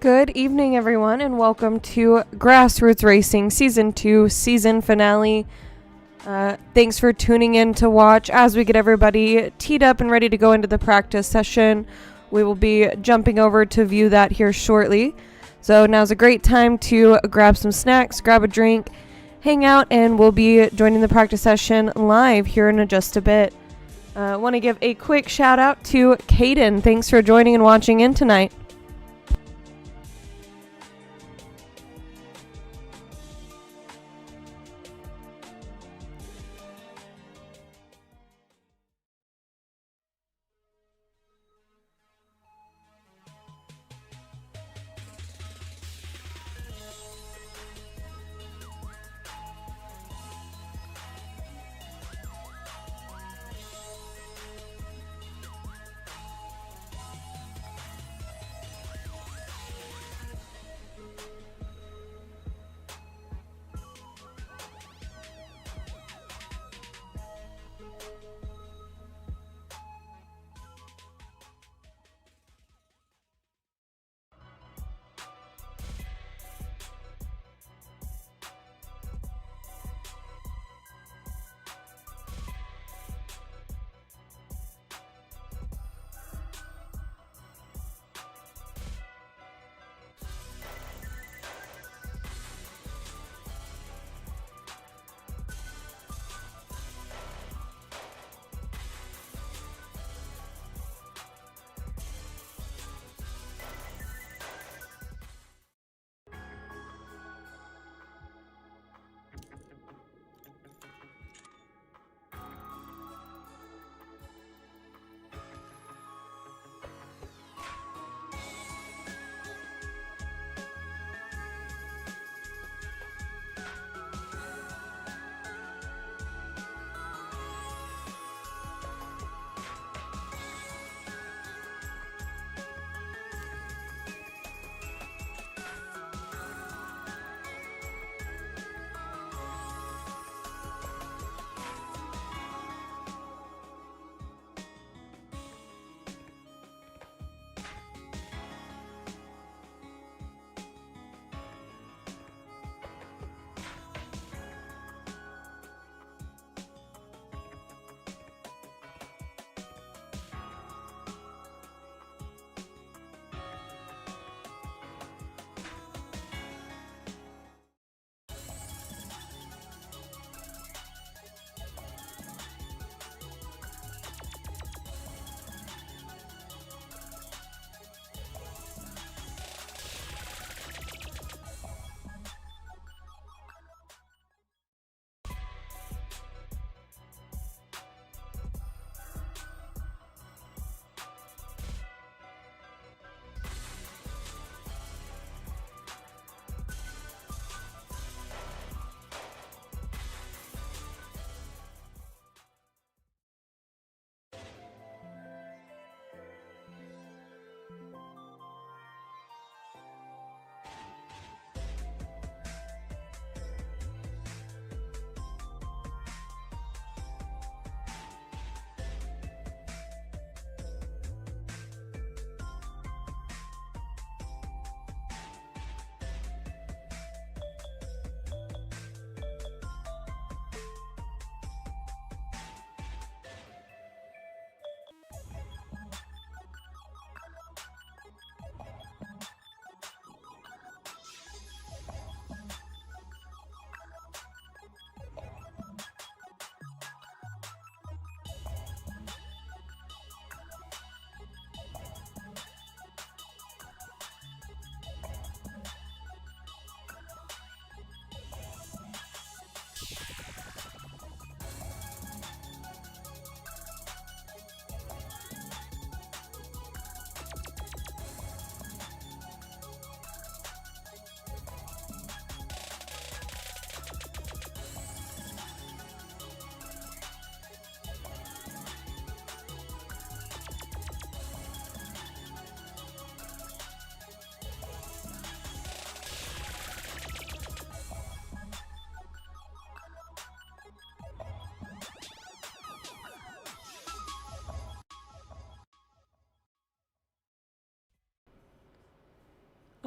Good evening, everyone, and welcome to Grassroots Racing Season 2 season finale. Thanks for tuning in to watch as we get everybody teed up and ready to go into the practice session. We will be jumping over to view that here shortly. So now's a great time to grab some snacks, grab a drink, hang out, and we'll be joining the practice session live here in just a bit. I want to give a quick shout out to Caden. Thanks for joining and watching in tonight.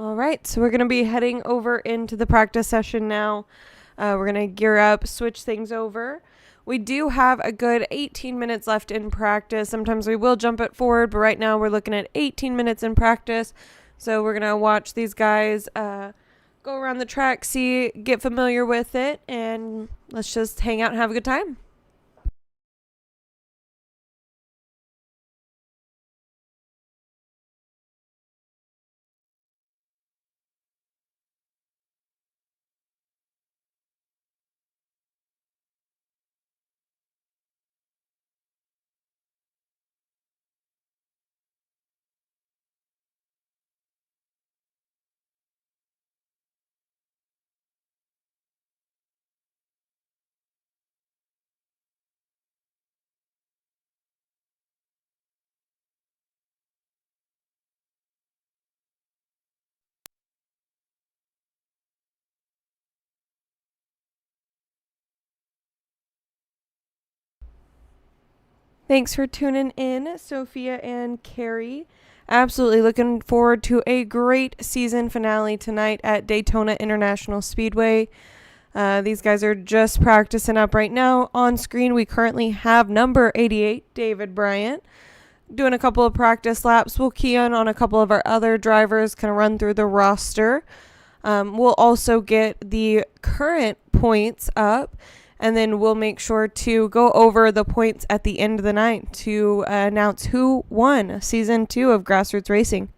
All right, so we're going to be heading over into the practice session now. We're going to gear up, switch things over. We do have a good 18 minutes left in practice. Sometimes we will jump it forward, but right now we're looking at 18 minutes in practice. So we're going to watch these guys go around the track, get familiar with it, and let's just hang out and have a good time. Thanks for tuning in, Sophia and Carrie. Absolutely looking forward to a great season finale tonight at Daytona International Speedway. These guys are just practicing up right now. On screen, we currently have number 88, David Bryant, doing a couple of practice laps. We'll key in on a couple of our other drivers, kind of run through the roster. We'll also get the current points up, and then we'll make sure to go over the points at the end of the night to announce who won Season 2 of Grassroots Racing.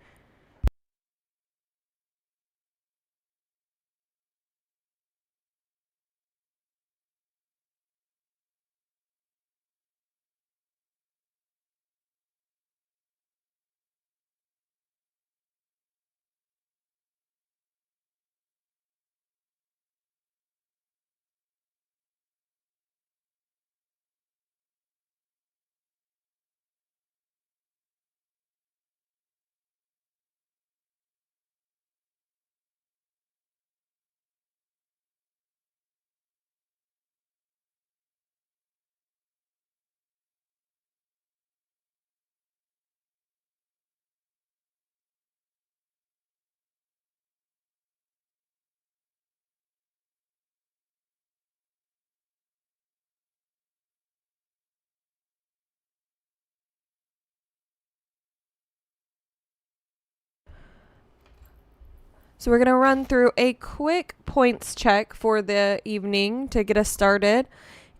So we're going to run through a quick points check for the evening to get us started.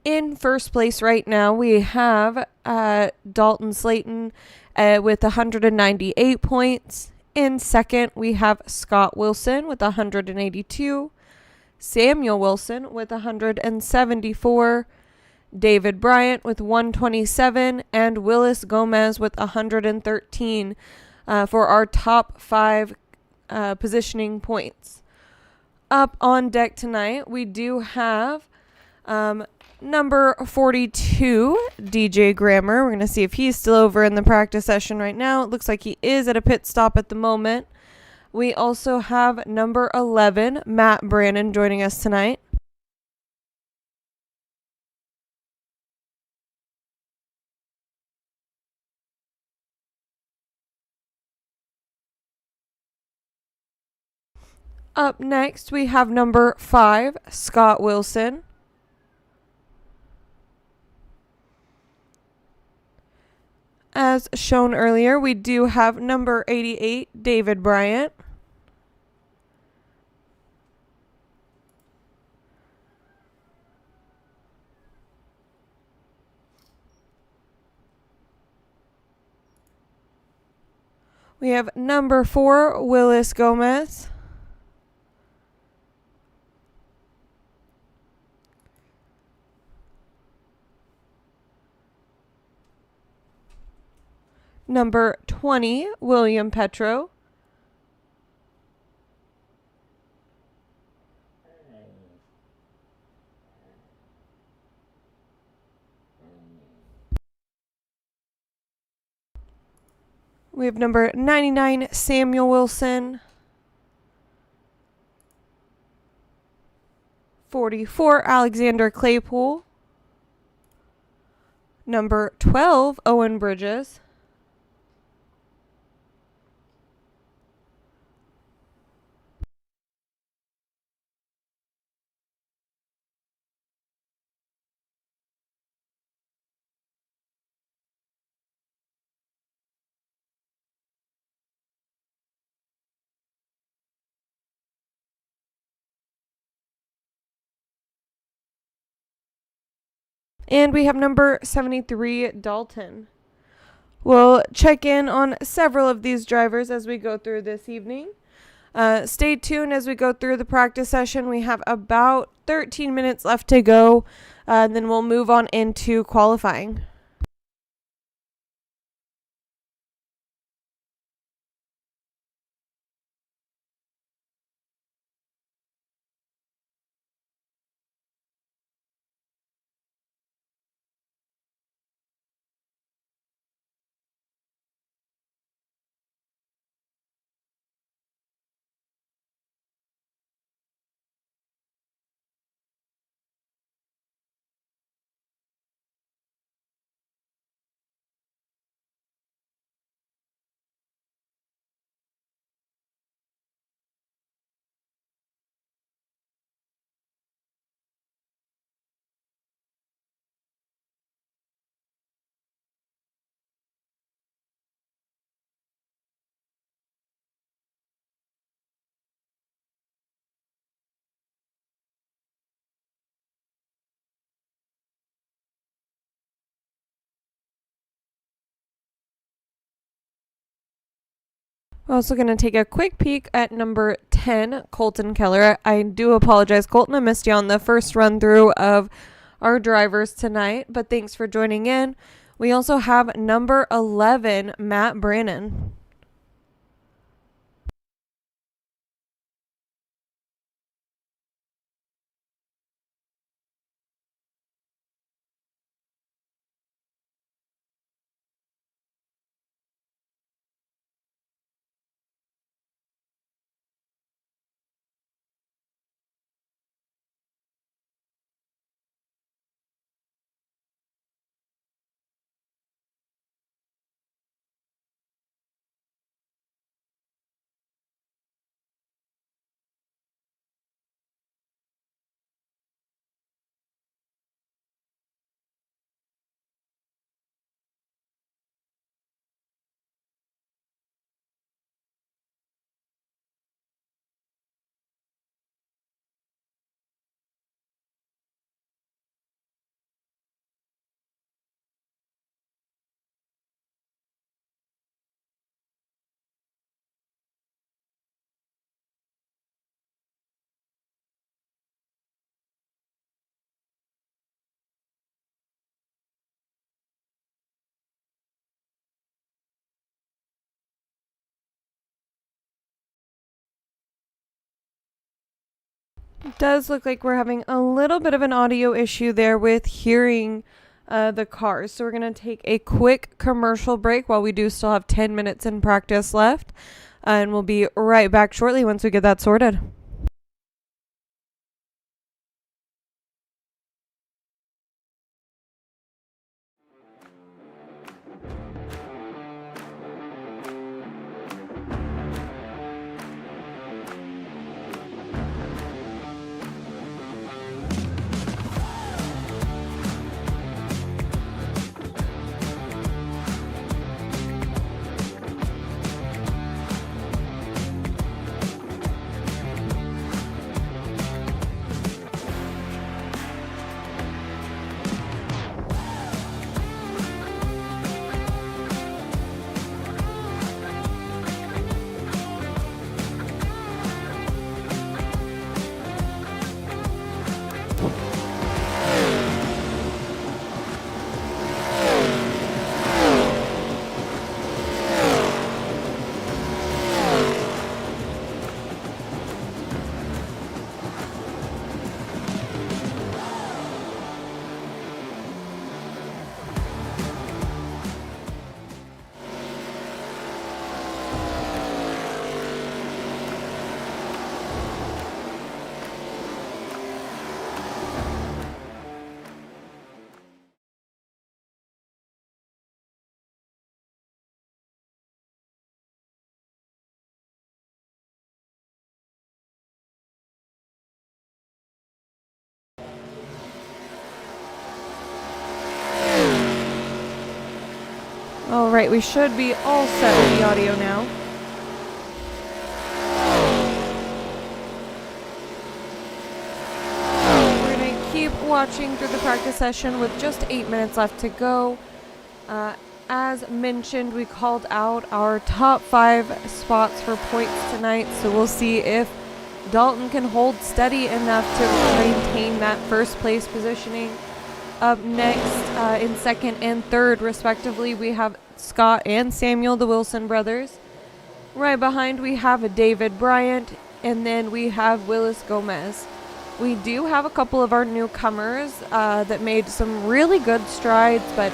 In first place right now, we have Dalton Slayton with 198 points. In second, we have Scott Wilson with 182. Samuel Wilson with 174. David Bryant with 127. And Willis Gomez with 113 for our top 5 positioning points. Up on deck tonight, we do have number 42, DJ Grammer. We're going to see if he's still over in the practice session right now. It looks like he is at a pit stop at the moment. We also have number 11, Matt Brannon, joining us tonight. Up next, we have number 5, Scott Wilson. As shown earlier, we do have number 88, David Bryant. We have number 4, Willis Gomez. Number 20, William Petro. We have number 99, Samuel Wilson. 44, Alexander Claypool. Number 12, Owen Bridges. 13, And we have number 73, Dalton. We'll check in on several of these drivers as we go through this evening. Stay tuned as we go through the practice session. We have about 13 minutes left to go, and then we'll move on into qualifying. We're also going to take a quick peek at number 10, Colton Keller. I do apologize, Colton. I missed you on the first run through of our drivers tonight, but thanks for joining in. We also have number 11, Matt Brannon. It does look like we're having a little bit of an audio issue there with hearing the cars. So we're going to take a quick commercial break while we do still have 10 minutes in practice left. And we'll be right back shortly once we get that sorted. All right, we should be all set with the audio now. We're going to keep watching through the practice session with just 8 minutes left to go. As mentioned, we called out our top 5 spots for points tonight, so we'll see if Dalton can hold steady enough to maintain that first place positioning. Up next, in second and third respectively, we have Scott and Samuel, the Wilson brothers. Right behind we have David Bryant, and then we have Willis Gomez. We do have a couple of our newcomers that made some really good strides, but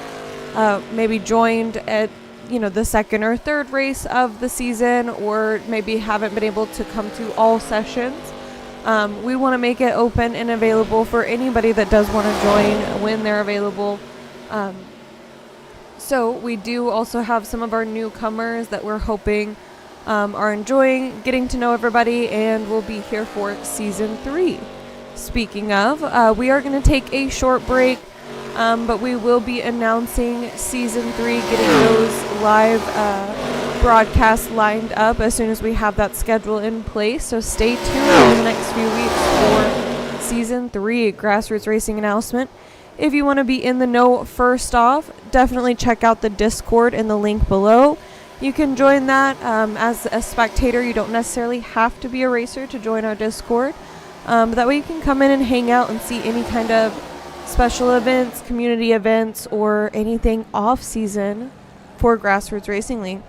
maybe joined at the second or third race of the season, or maybe haven't been able to come to all sessions. We want to make it open and available for anybody that does want to join when they're available. So we do also have some of our newcomers that we're hoping are enjoying getting to know everybody and will be here for season 3. Speaking of, we are going to take a short break, but we will be announcing season 3, getting those live broadcasts lined up as soon as we have that schedule in place. So stay tuned in the next few weeks for season 3 Grassroots Racing announcement. If you want to be in the know first off, definitely check out the Discord in the link below. You can join that as a spectator. You don't necessarily have to be a racer to join our Discord. But that way you can come in and hang out and see any kind of special events, community events, or anything off season for Grassroots Racing League.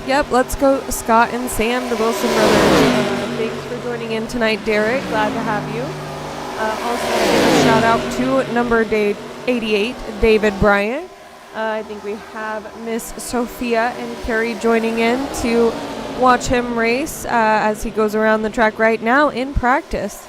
Yep, let's go Scott and Sam, the Wilson brothers. Thanks for joining in tonight, Derek. Glad to have you. Also, give a shout out to number 88, David Bryant. I think we have Miss Sophia and Carrie joining in to watch him race as he goes around the track right now in practice.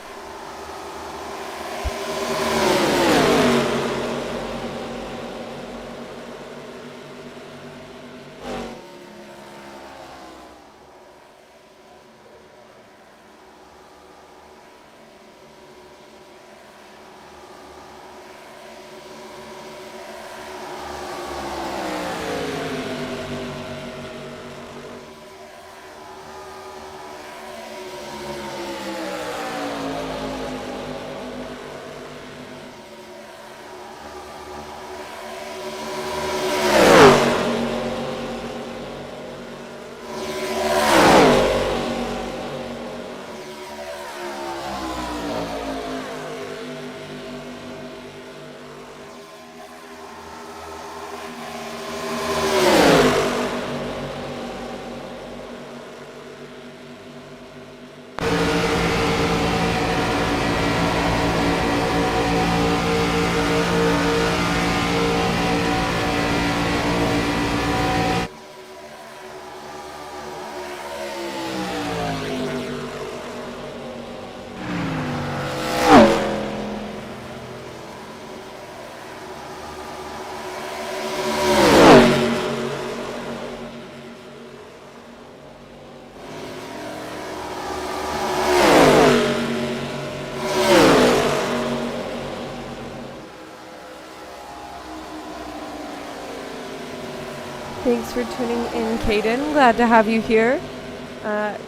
Thanks for tuning in, Caden. Glad to have you here.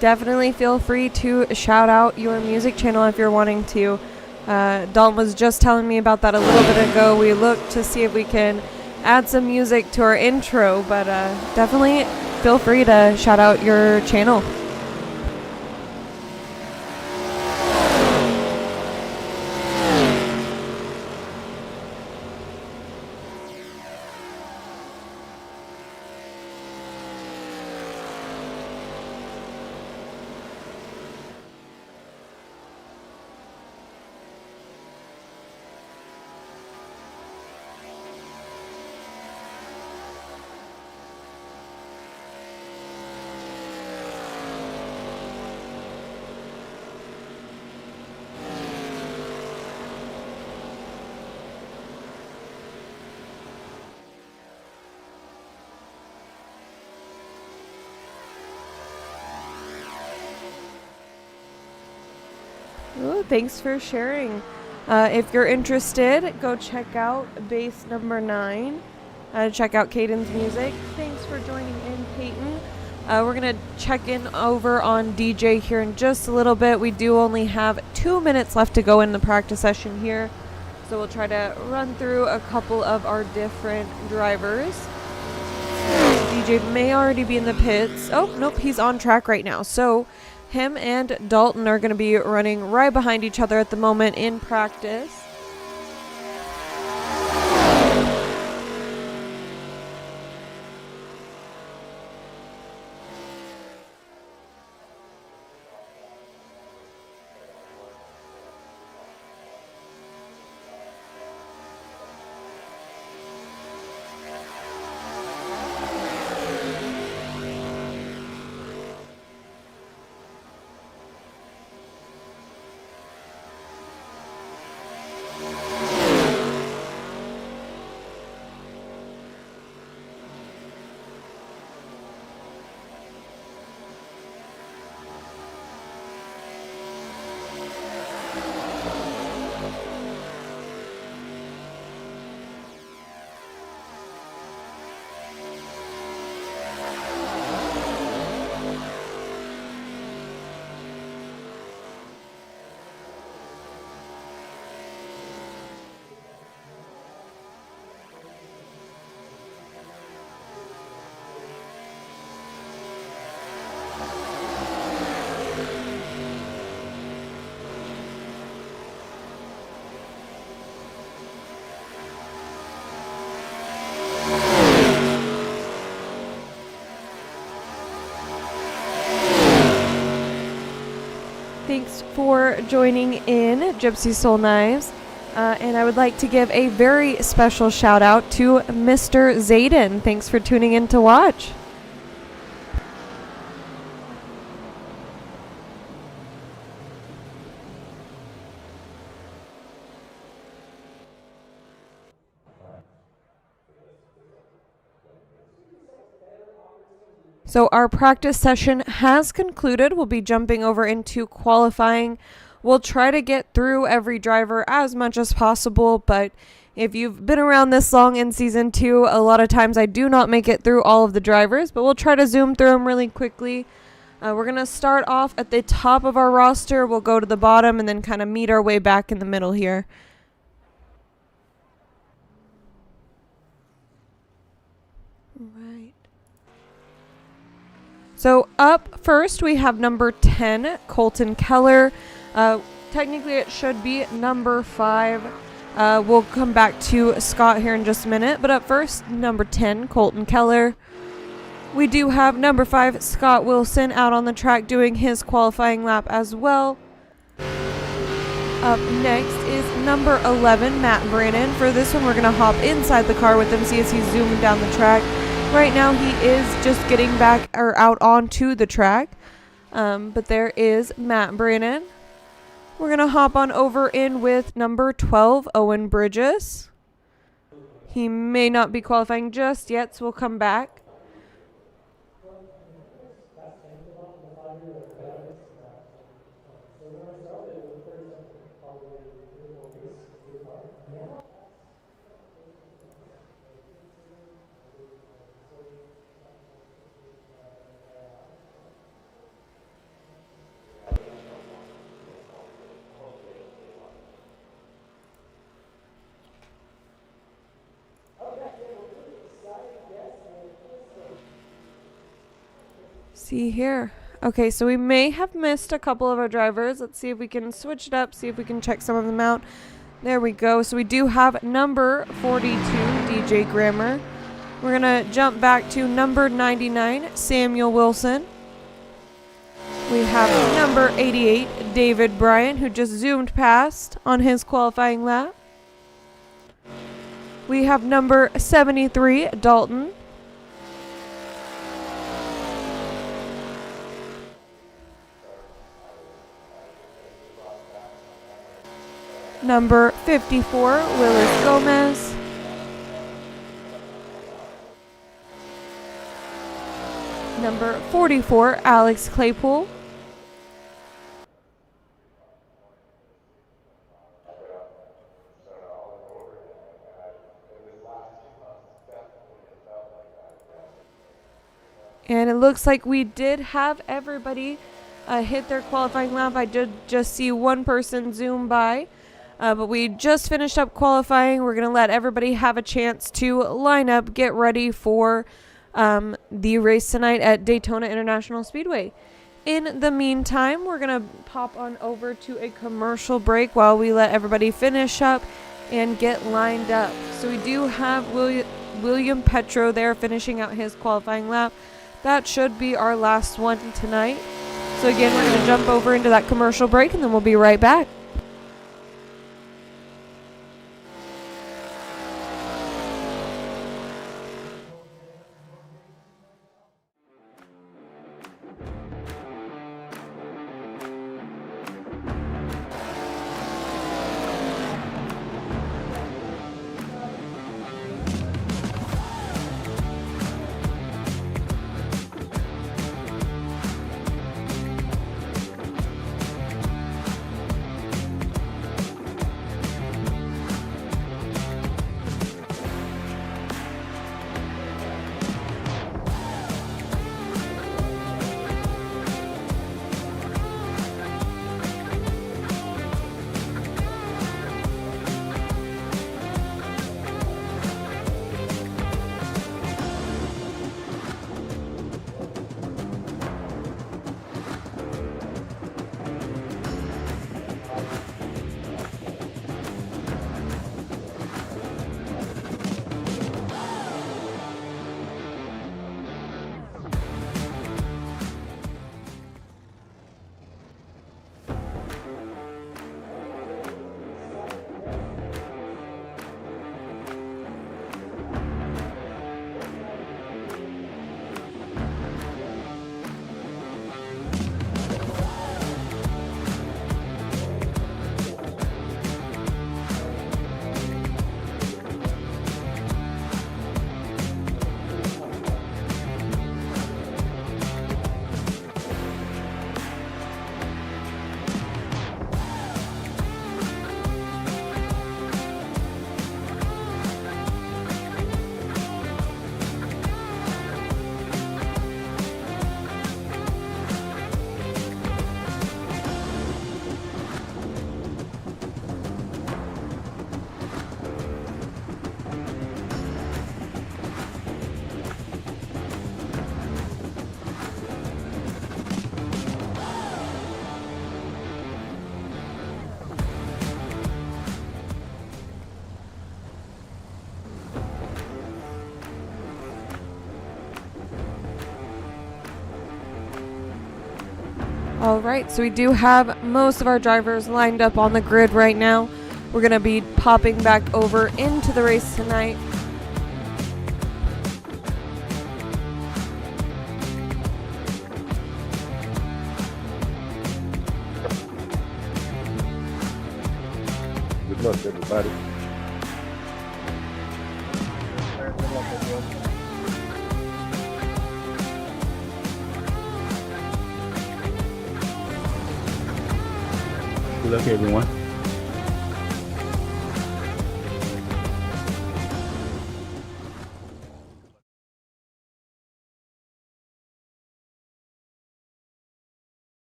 definitely feel free to shout out your music channel if you're wanting to. Dalton was just telling me about that a little bit ago. We looked to see if we can add some music to our intro, but definitely feel free to shout out your channel. Ooh, thanks for sharing. If you're interested, go check out base number 9. Check out Caden's music. Thanks for joining in, Peyton. We're going to check in over on DJ here in just a little bit. We do only have 2 minutes left to go in the practice session here. So we'll try to run through a couple of our different drivers. DJ may already be in the pits. Oh, nope, he's on track right now. So him and Dalton are going to be running right behind each other at the moment in practice. Thanks for joining in, Gypsy Soul Knives. And I would like to give a very special shout out to Mr. Zayden. Thanks for tuning in to watch. So our practice session has concluded. We'll be jumping over into qualifying. We'll try to get through every driver as much as possible, but if you've been around this long in Season 2, a lot of times I do not make it through all of the drivers, but we'll try to zoom through them really quickly. We're going to start off at the top of our roster. We'll go to the bottom and then kind of meet our way back in the middle here. Right. So up first, we have number 10, Colton Keller. Technically, it should be number 5. We'll come back to Scott here in just a minute. But up first, number 10, Colton Keller. We do have number 5, Scott Wilson, out on the track doing his qualifying lap as well. Up next is number 11, Matt Brannon. For this one, we're going to hop inside the car with him, see as he's zooming down the track. Right now, he is just getting back or out onto the track. But there is Matt Brannon. We're going to hop on over in with number 12, Owen Bridges. He may not be qualifying just yet, so we'll come back. see here. Okay, so we may have missed a couple of our drivers. Let's see if we can switch it up, see if we can check some of them out. There we go. So we do have number 42, DJ Grammer. We're going to jump back to number 99, Samuel Wilson. We have number 88, David Bryan, who just zoomed past on his qualifying lap. We have number 73, Dalton. Number 54, Willis Gomez. Number 44, Alex Claypool. And it looks like we did have everybody hit their qualifying lap. I did just see one person zoom by. But we just finished up qualifying. We're going to let everybody have a chance to line up, get ready for the race tonight at Daytona International Speedway. In the meantime, we're going to pop on over to a commercial break while we let everybody finish up and get lined up. So we do have William Petro there finishing out his qualifying lap. That should be our last one tonight. So again, we're going to jump over into that commercial break and then we'll be right back. All right, so we do have most of our drivers lined up on the grid right now. We're going to be popping back over into the race tonight. Good luck, everybody. Good luck, everyone. Good luck, everyone.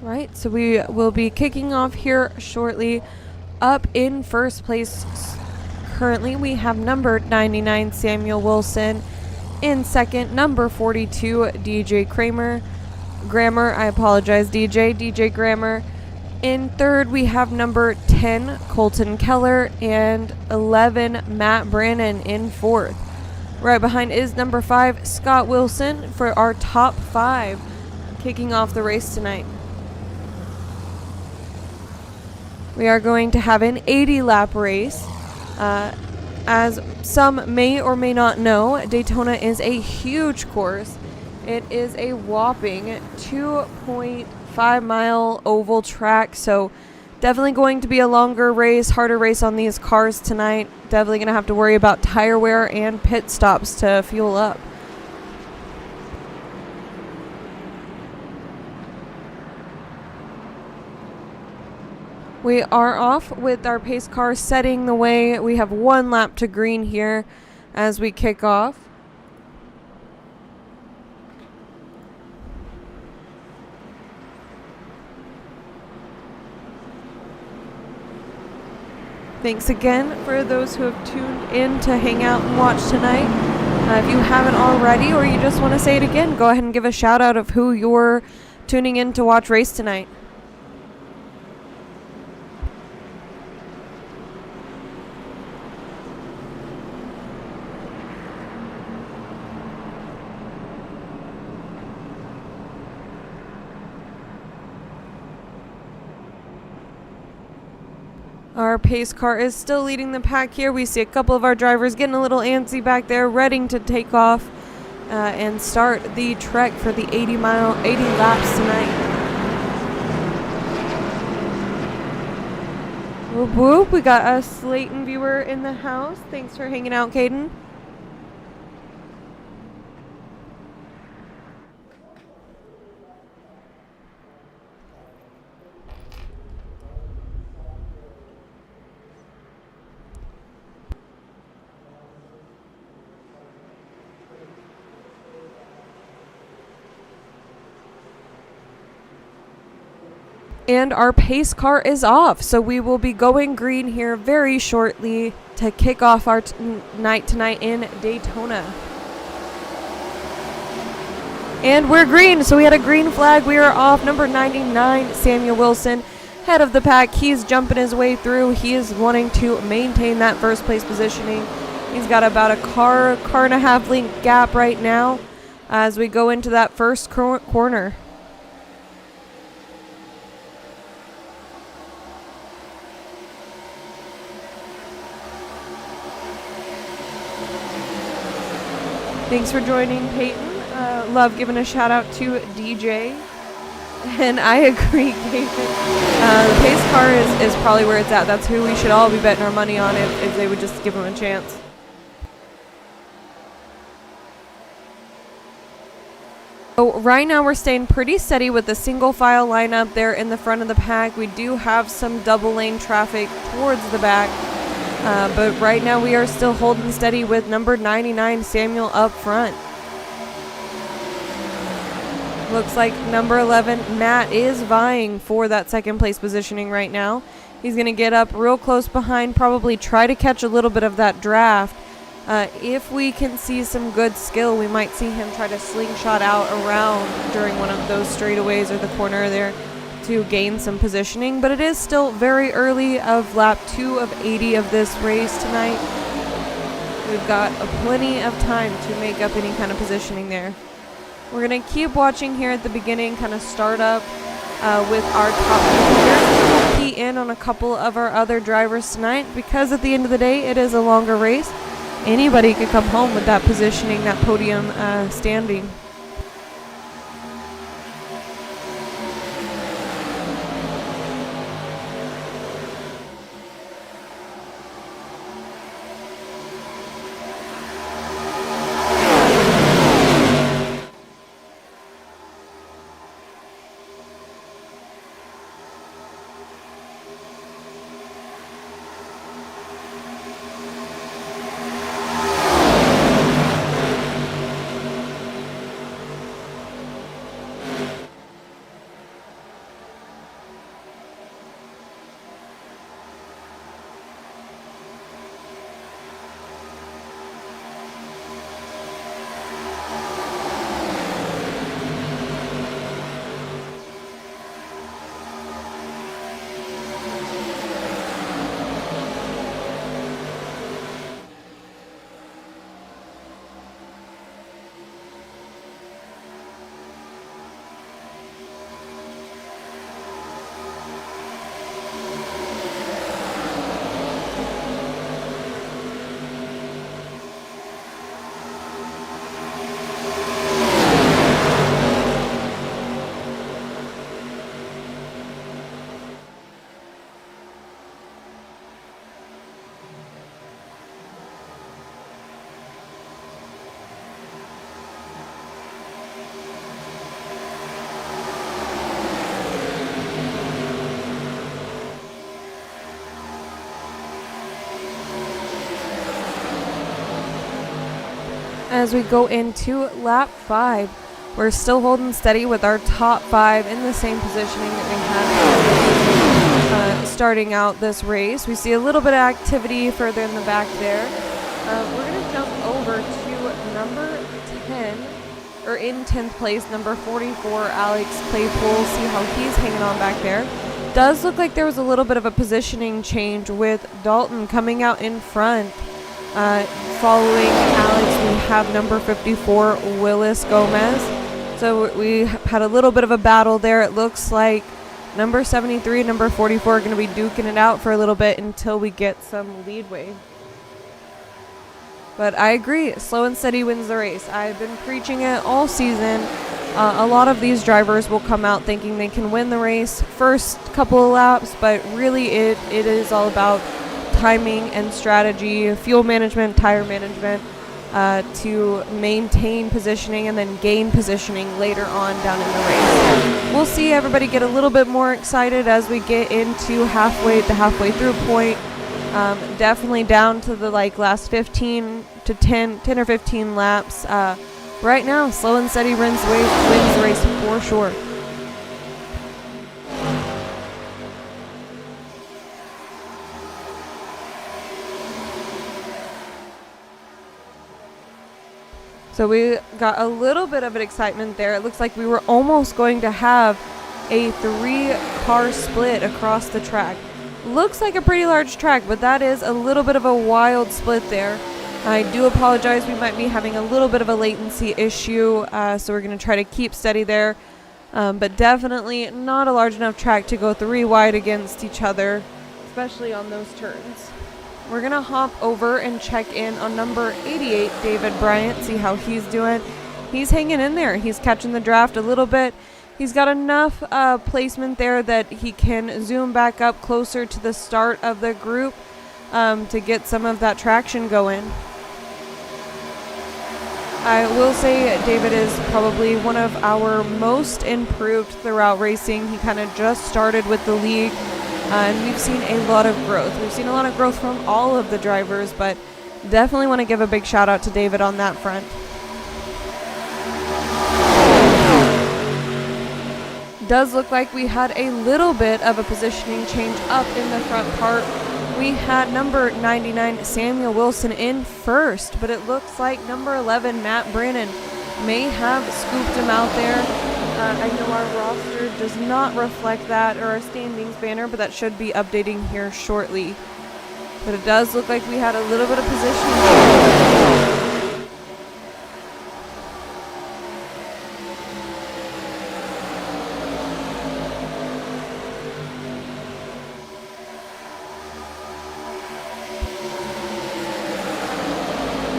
Right, so we will be kicking off here shortly. Up in first place currently, we have number 99 Samuel Wilson. In second, number 42 DJ Grammer, I apologize, DJ Grammer. In third, we have number 10 Colton Keller and 11 Matt Brannon in fourth. Right behind is number 5 Scott Wilson for our top 5 kicking off the race tonight. We are going to have an 80-lap race. As some may or may not know, Daytona is a huge course. It is a whopping 2.5-mile oval track, so definitely going to be a longer race, harder race on these cars tonight. Definitely going to have to worry about tire wear and pit stops to fuel up. We are off with our pace car setting the way. We have 1 lap to green here as we kick off. Thanks again for those who have tuned in to hang out and watch tonight. If you haven't already, or you just want to say it again, go ahead and give a shout out of who you're tuning in to watch race tonight. Our pace car is still leading the pack here. We see a couple of our drivers getting a little antsy back there, ready to take off and start the trek for the 80 laps tonight. Whoop whoop, we got a Slayton viewer in the house. Thanks for hanging out, Caden. And our pace car is off, so we will be going green here very shortly to kick off our night tonight in Daytona. And we're green, so we had a green flag. We are off. Number 99, Samuel Wilson, head of the pack. He's jumping his way through. He is wanting to maintain that first place positioning. He's got about a car and a half length gap right now as we go into that first corner. Thanks for joining, Peyton. Love giving a shout out to DJ. And I agree, David. The pace car is probably where it's at. That's who we should all be betting our money on if they would just give him a chance. So right now we're staying pretty steady with the single file lineup there in the front of the pack. We do have some double lane traffic towards the back. But right now we are still holding steady with number 99 Samuel up front. Looks like number 11 Matt is vying for that second place positioning right now. He's going to get up real close behind, probably try to catch a little bit of that draft. If we can see some good skill, we might see him try to slingshot out around during one of those straightaways or the corner there to gain some positioning, but it is still very early of lap 2 of 80 of this race tonight. We've got plenty of time to make up any kind of positioning there. We're going to keep watching here at the beginning, kind of start up with our top competitors. We'll key in on a couple of our other drivers tonight because at the end of the day, it is a longer race. Anybody could come home with that positioning, that podium standing. as we go into lap 5. We're still holding steady with our top 5 in the same positioning that we had starting out this race. We see a little bit of activity further in the back there. We're going to jump over to number 10, or in 10th place, number 44, Alex Claypool. See how he's hanging on back there. Does look like there was a little bit of a positioning change with Dalton coming out in front. Following Alex, we have number 54, Willis Gomez. So we had a little bit of a battle there. It looks like number 73 and number 44 are going to be duking it out for a little bit until we get some leadway. But I agree, slow and steady wins the race. I've been preaching it all season. A lot of these drivers will come out thinking they can win the race first couple of laps, but really it is all about timing and strategy, fuel management, tire management, to maintain positioning and then gain positioning later on down in the race. We'll see everybody get a little bit more excited as we get into the halfway through point. Definitely down to the last 15 to 10 or 15 laps. Right now, slow and steady wins the race for sure. So we got a little bit of an excitement there. It looks like we were almost going to have a 3-car split across the track. Looks like a pretty large track, but that is a little bit of a wild split there. I do apologize. We might be having a little bit of a latency issue, so we're going to try to keep steady there. But definitely not a large enough track to go 3 wide against each other, especially on those turns. We're going to hop over and check in on number 88, David Bryant, see how he's doing. He's hanging in there. He's catching the draft a little bit. He's got enough placement there that he can zoom back up closer to the start of the group to get some of that traction going. I will say David is probably one of our most improved throughout racing. He kind of just started with the league. And we've seen a lot of growth. We've seen a lot of growth from all of the drivers, but definitely want to give a big shout out to David on that front. Does look like we had a little bit of a positioning change up in the front part. We had number 99, Samuel Wilson, in first, but it looks like number 11, Matt Brannon, may have scooped him out there. I know our roster does not reflect that, or our standings banner, but that should be updating here shortly. But it does look like we had a little bit of positioning.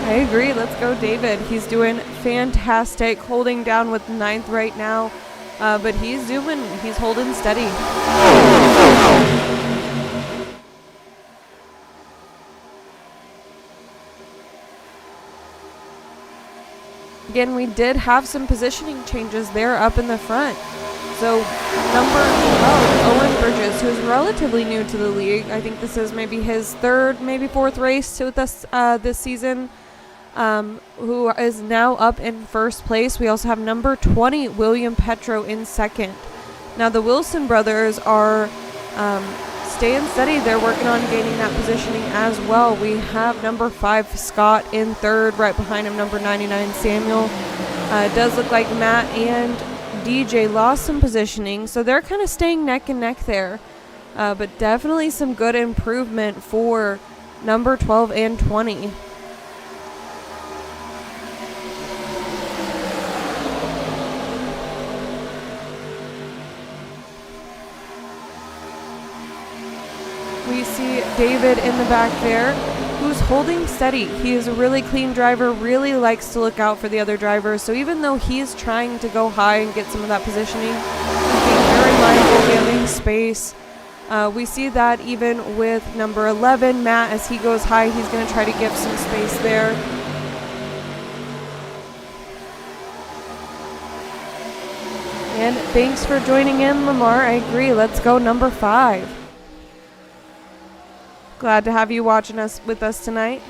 I agree. Let's go, David. He's doing fantastic, holding down with 9th right now, but he's zooming. He's holding steady. Again, we did have some positioning changes there up in the front. So number 12, Owen Bridges, who is relatively new to the league. I think this is maybe his 3rd, maybe 4th race with us this season. Who is now up in first place. We also have number 20, William Petro, in 2nd. Now the Wilson brothers are staying steady. They're working on gaining that positioning as well. We have number 5, Scott, in 3rd, right behind him, number 99, Samuel. It does look like Matt and DJ lost some positioning, so they're kind of staying neck and neck there. But definitely some good improvement for number 12 and 20. We see David in the back there, who's holding steady. He is a really clean driver, really likes to look out for the other drivers. So even though he's trying to go high and get some of that positioning, he's being very mindful, giving space. We see that even with number 11, Matt, as he goes high, he's going to try to give some space there. And thanks for joining in, Lamar. I agree. Let's go number 5. Glad to have you watching us with us tonight.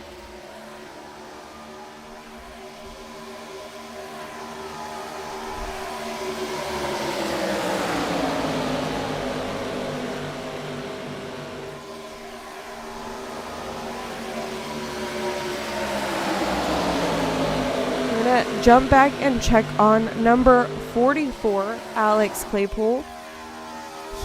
jump back and check on number 44, Alex Claypool.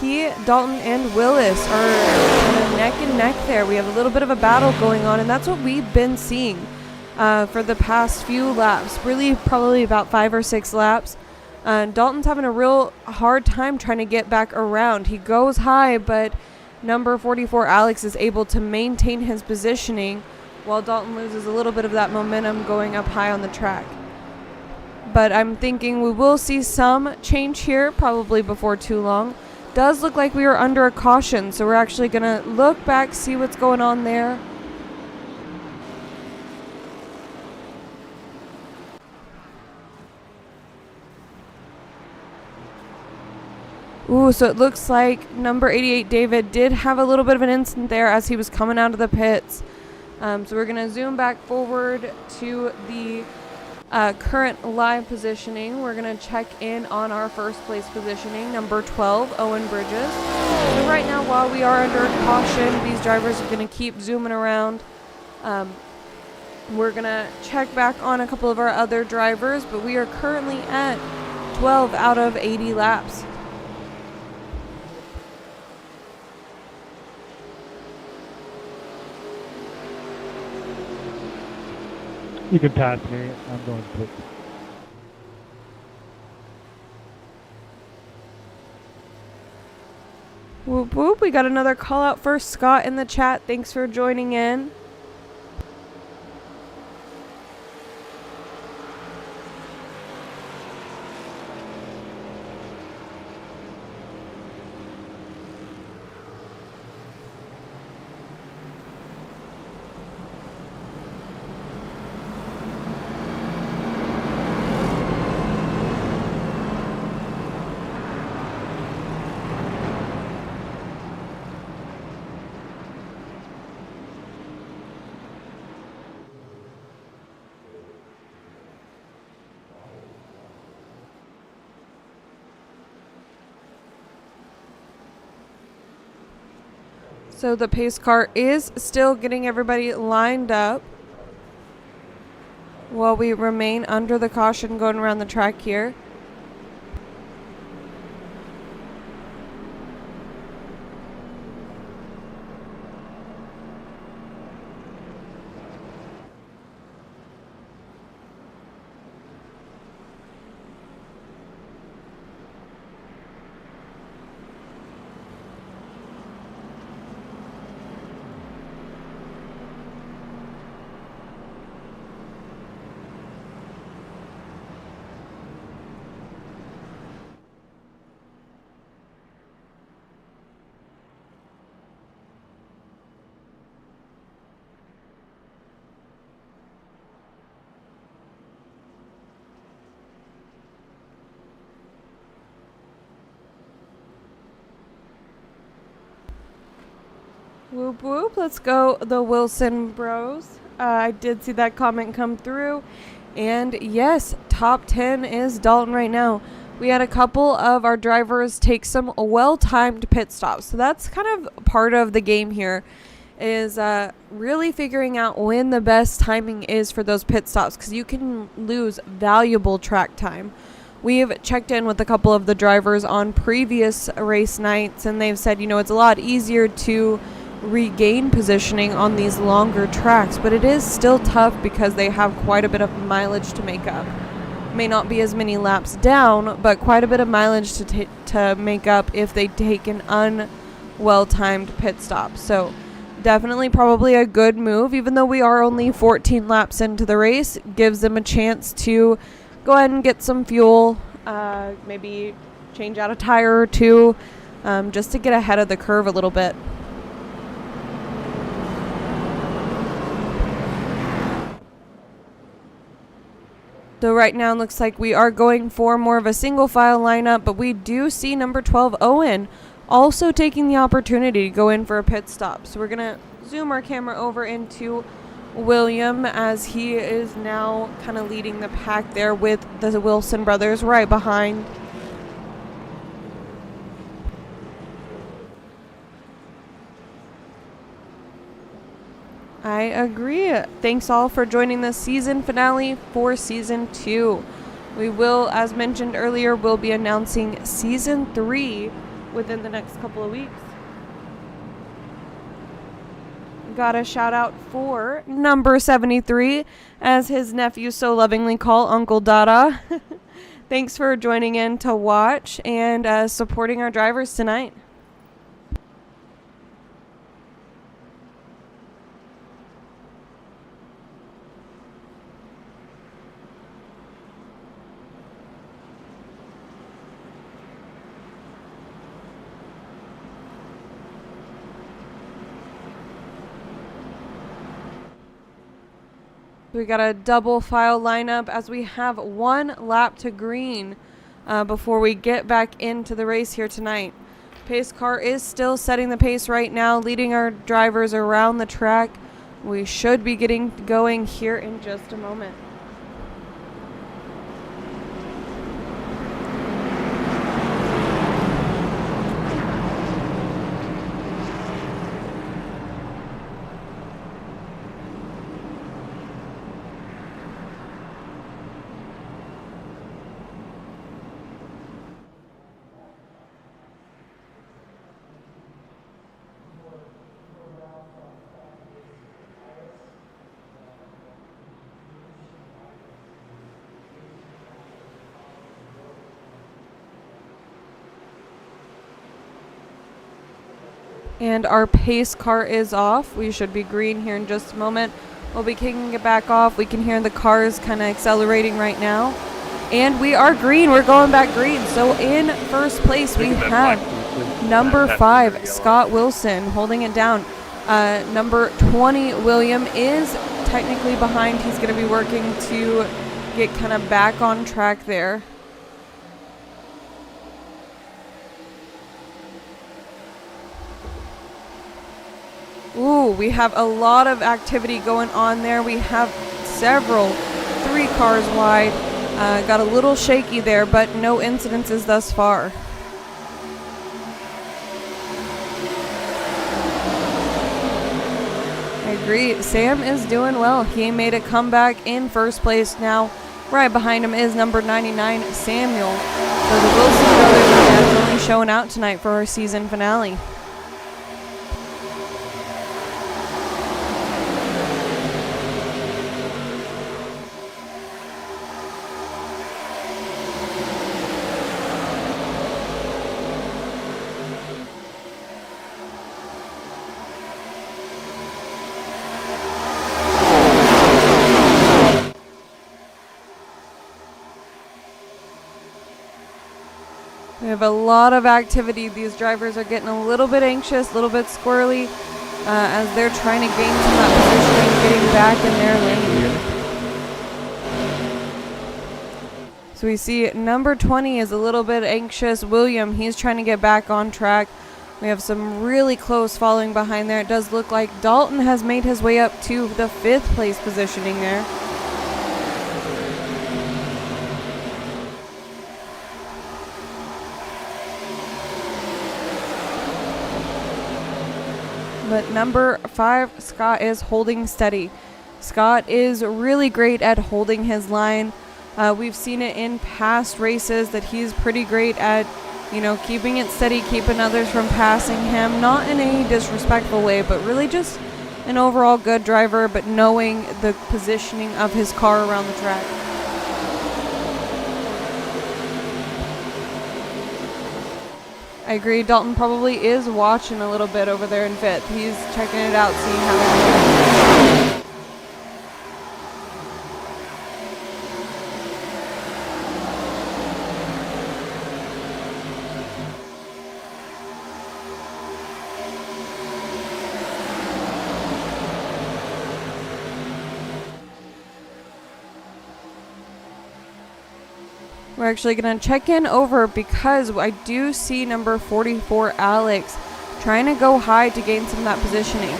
Dalton and Willis are kind of neck and neck there. We have a little bit of a battle going on, and that's what we've been seeing for the past few laps. Really, probably about 5 or 6 laps. Dalton's having a real hard time trying to get back around. He goes high, but number 44, Alex, is able to maintain his positioning while Dalton loses a little bit of that momentum going up high on the track. But I'm thinking we will see some change here, probably before too long. Does look like we are under a caution, so we're actually going to look back, see what's going on there. Ooh, so it looks like number 88, David, did have a little bit of an incident there as he was coming out of the pits. So we're going to zoom back forward to the current live positioning. We're going to check in on our first place positioning, number 12, Owen Bridges. So right now, while we are under caution, these drivers are going to keep zooming around. We're going to check back on a couple of our other drivers, but we are currently at 12 out of 80 laps. You can pass me. I'm going to. Whoop whoop. We got another call out for Scott in the chat. Thanks for joining in. So the pace car is still getting everybody lined up while we remain under the caution going around the track here. Whoop whoop, let's go the Wilson bros. I did see that comment come through. And yes, top 10 is Dalton right now. We had a couple of our drivers take some well-timed pit stops. So that's kind of part of the game here, is really figuring out when the best timing is for those pit stops, because you can lose valuable track time. We've checked in with a couple of the drivers on previous race nights, and they've said, it's a lot easier to regain positioning on these longer tracks, but it is still tough because they have quite a bit of mileage to make up. May not be as many laps down, but quite a bit of mileage to make up if they take an unwell-timed pit stop. So definitely probably a good move, even though we are only 14 laps into the race. Gives them a chance to go ahead and get some fuel, maybe change out a tire or two, just to get ahead of the curve a little bit. So right now it looks like we are going for more of a single file lineup, but we do see number 12, Owen, also taking the opportunity to go in for a pit stop. So we're going to zoom our camera over into William as he is now kind of leading the pack there with the Wilson brothers right behind. I agree. Thanks all for joining the season finale for season 2. We will, as mentioned earlier, will be announcing season 3 within the next couple of weeks. Got a shout out for number 73, as his nephews so lovingly call Uncle Dada. Thanks for joining in to watch and supporting our drivers tonight. We got a double file lineup as we have one lap to green before we get back into the race here tonight. Pace car is still setting the pace right now, leading our drivers around the track. We should be getting going here in just a moment. And our pace car is off. We should be green here in just a moment. We'll be kicking it back off. We can hear the cars kind of accelerating right now. And we are green. We're going back green. So in first place, we have number 5, Scott Wilson, holding it down. Number 20, William, is technically behind. He's going to be working to get kind of back on track there. Ooh, we have a lot of activity going on there. We have several, 3 cars wide. Got a little shaky there, but no incidences thus far. I agree. Sam is doing well. He made a comeback in first place now. Right behind him is number 99, Samuel. So the Wilson brothers are definitely showing out tonight for our season finale. We have a lot of activity. These drivers are getting a little bit anxious, a little bit squirrely as they're trying to gain some of that position and getting back in their lane. So we see number 20 is a little bit anxious. William, he's trying to get back on track. We have some really close following behind there. It does look like Dalton has made his way up to the 5th place positioning there. But number 5, Scott, is holding steady. Scott is really great at holding his line. We've seen it in past races that he's pretty great at, keeping it steady, keeping others from passing him. Not in a disrespectful way, but really just an overall good driver, but knowing the positioning of his car around the track. I agree. Dalton probably is watching a little bit over there in 5th. He's checking it out, seeing how they're doing. We're actually going to check in over because I do see number 44, Alex, trying to go high to gain some of that positioning.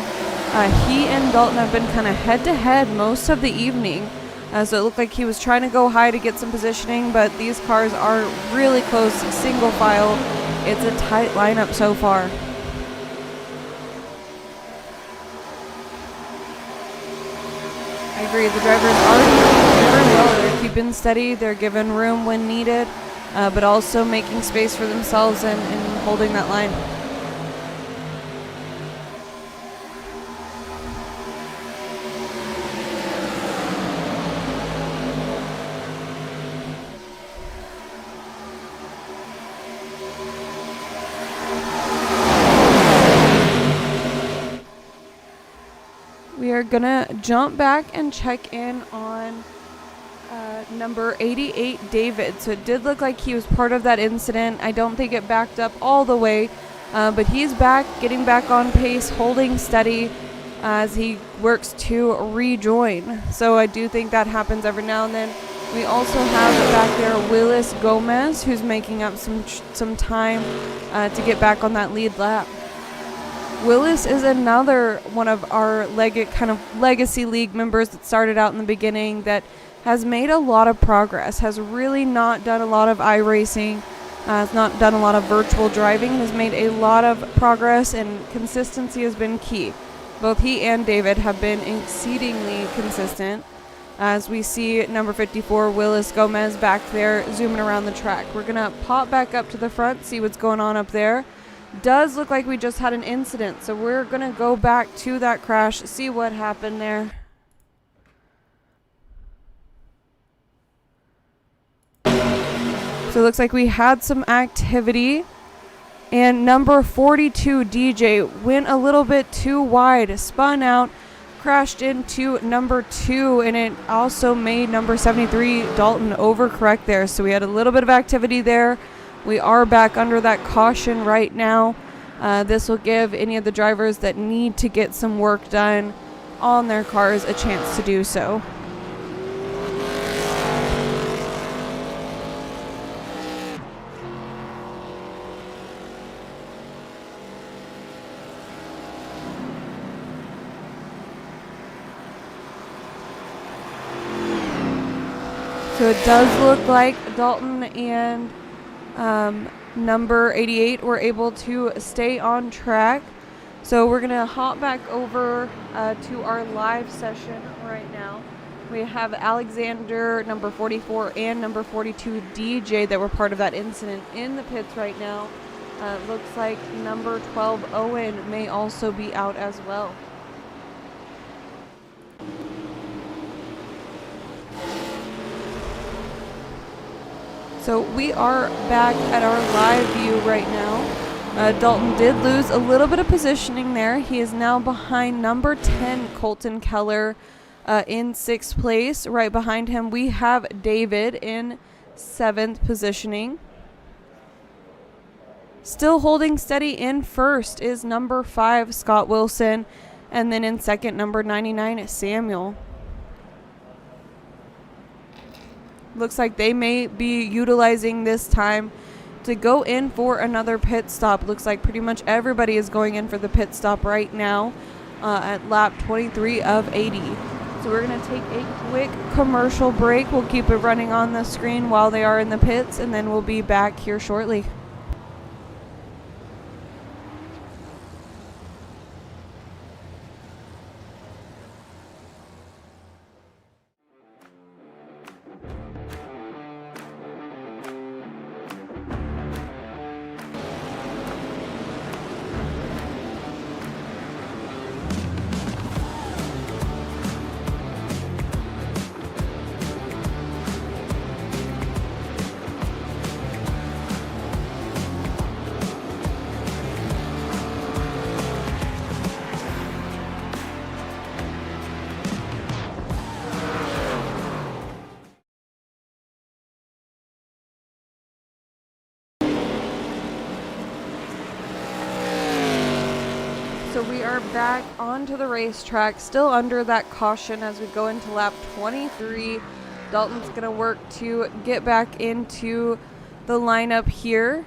He and Dalton have been kind of head-to-head most of the evening. So it looked like he was trying to go high to get some positioning, but these cars are really close, single file. It's a tight lineup so far. agree. The drivers are doing very well. They're keeping steady. They're giving room when needed, but also making space for themselves and holding that line. We are gonna jump back and check in on number 88, David. So it did look like he was part of that incident. I don't think it backed up all the way, but he's back, getting back on pace, holding steady as he works to rejoin. So I do think that happens every now and then. We also have back there Willis Gomez, who's making up some time to get back on that lead lap. Willis is another one of our legacy league members that started out in the beginning that has made a lot of progress, has really not done a lot of iRacing, has not done a lot of virtual driving, has made a lot of progress, and consistency has been key. Both he and David have been exceedingly consistent. As we see number 54, Willis Gomez, back there zooming around the track. We're going to pop back up to the front, see what's going on up there. Does look like we just had an incident, so we're going to go back to that crash, see what happened there. So it looks like we had some activity, and number 42, DJ, went a little bit too wide, spun out, crashed into number 2, and it also made number 73, Dalton, overcorrect there. So we had a little bit of activity there. We are back under that caution right now. This will give any of the drivers that need to get some work done on their cars a chance to do so. So it does look like Dalton and number 88 were able to stay on track. So we're going to hop back over to our live session right now. We have Alexander, number 44, and number 42, DJ, that were part of that incident in the pits right now. Looks like number 12, Owen, may also be out as well. So we are back at our live view right now. Dalton did lose a little bit of positioning there. He is now behind number 10, Colton Keller, in 6th place. Right behind him, we have David in 7th positioning. Still holding steady in 1st is number 5, Scott Wilson. And then in 2nd, number 99, Samuel. Looks like they may be utilizing this time to go in for another pit stop. Looks like pretty much everybody is going in for the pit stop right now at lap 23 of 80. So we're going to take a quick commercial break. We'll keep it running on the screen while they are in the pits, and then we'll be back here shortly. So we are back onto the racetrack, still under that caution as we go into lap 23. Dalton's going to work to get back into the lineup here.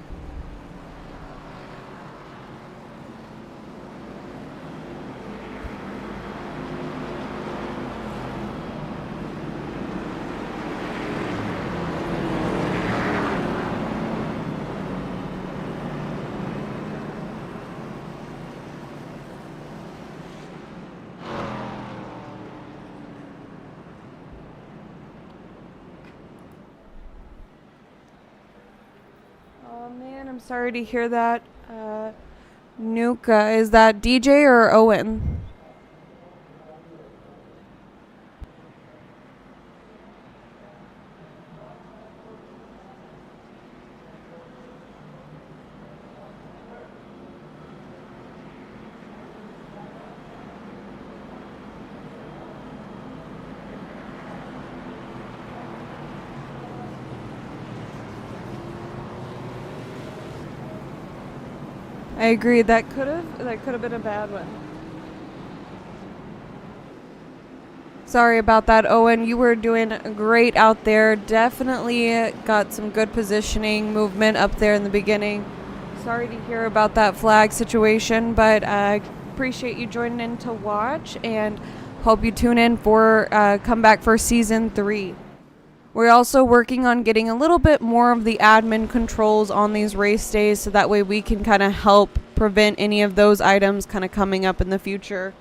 man, I'm sorry to hear that. Nuka, is that DJ or Owen? I agree. That could have been a bad one. Sorry about that, Owen. You were doing great out there. Definitely got some good positioning movement up there in the beginning. Sorry to hear about that flag situation, but I appreciate you joining in to watch and hope you tune in for come back for season 3. We're also working on getting a little bit more of the admin controls on these race days so that way we can kind of help prevent any of those items kind of coming up in the future.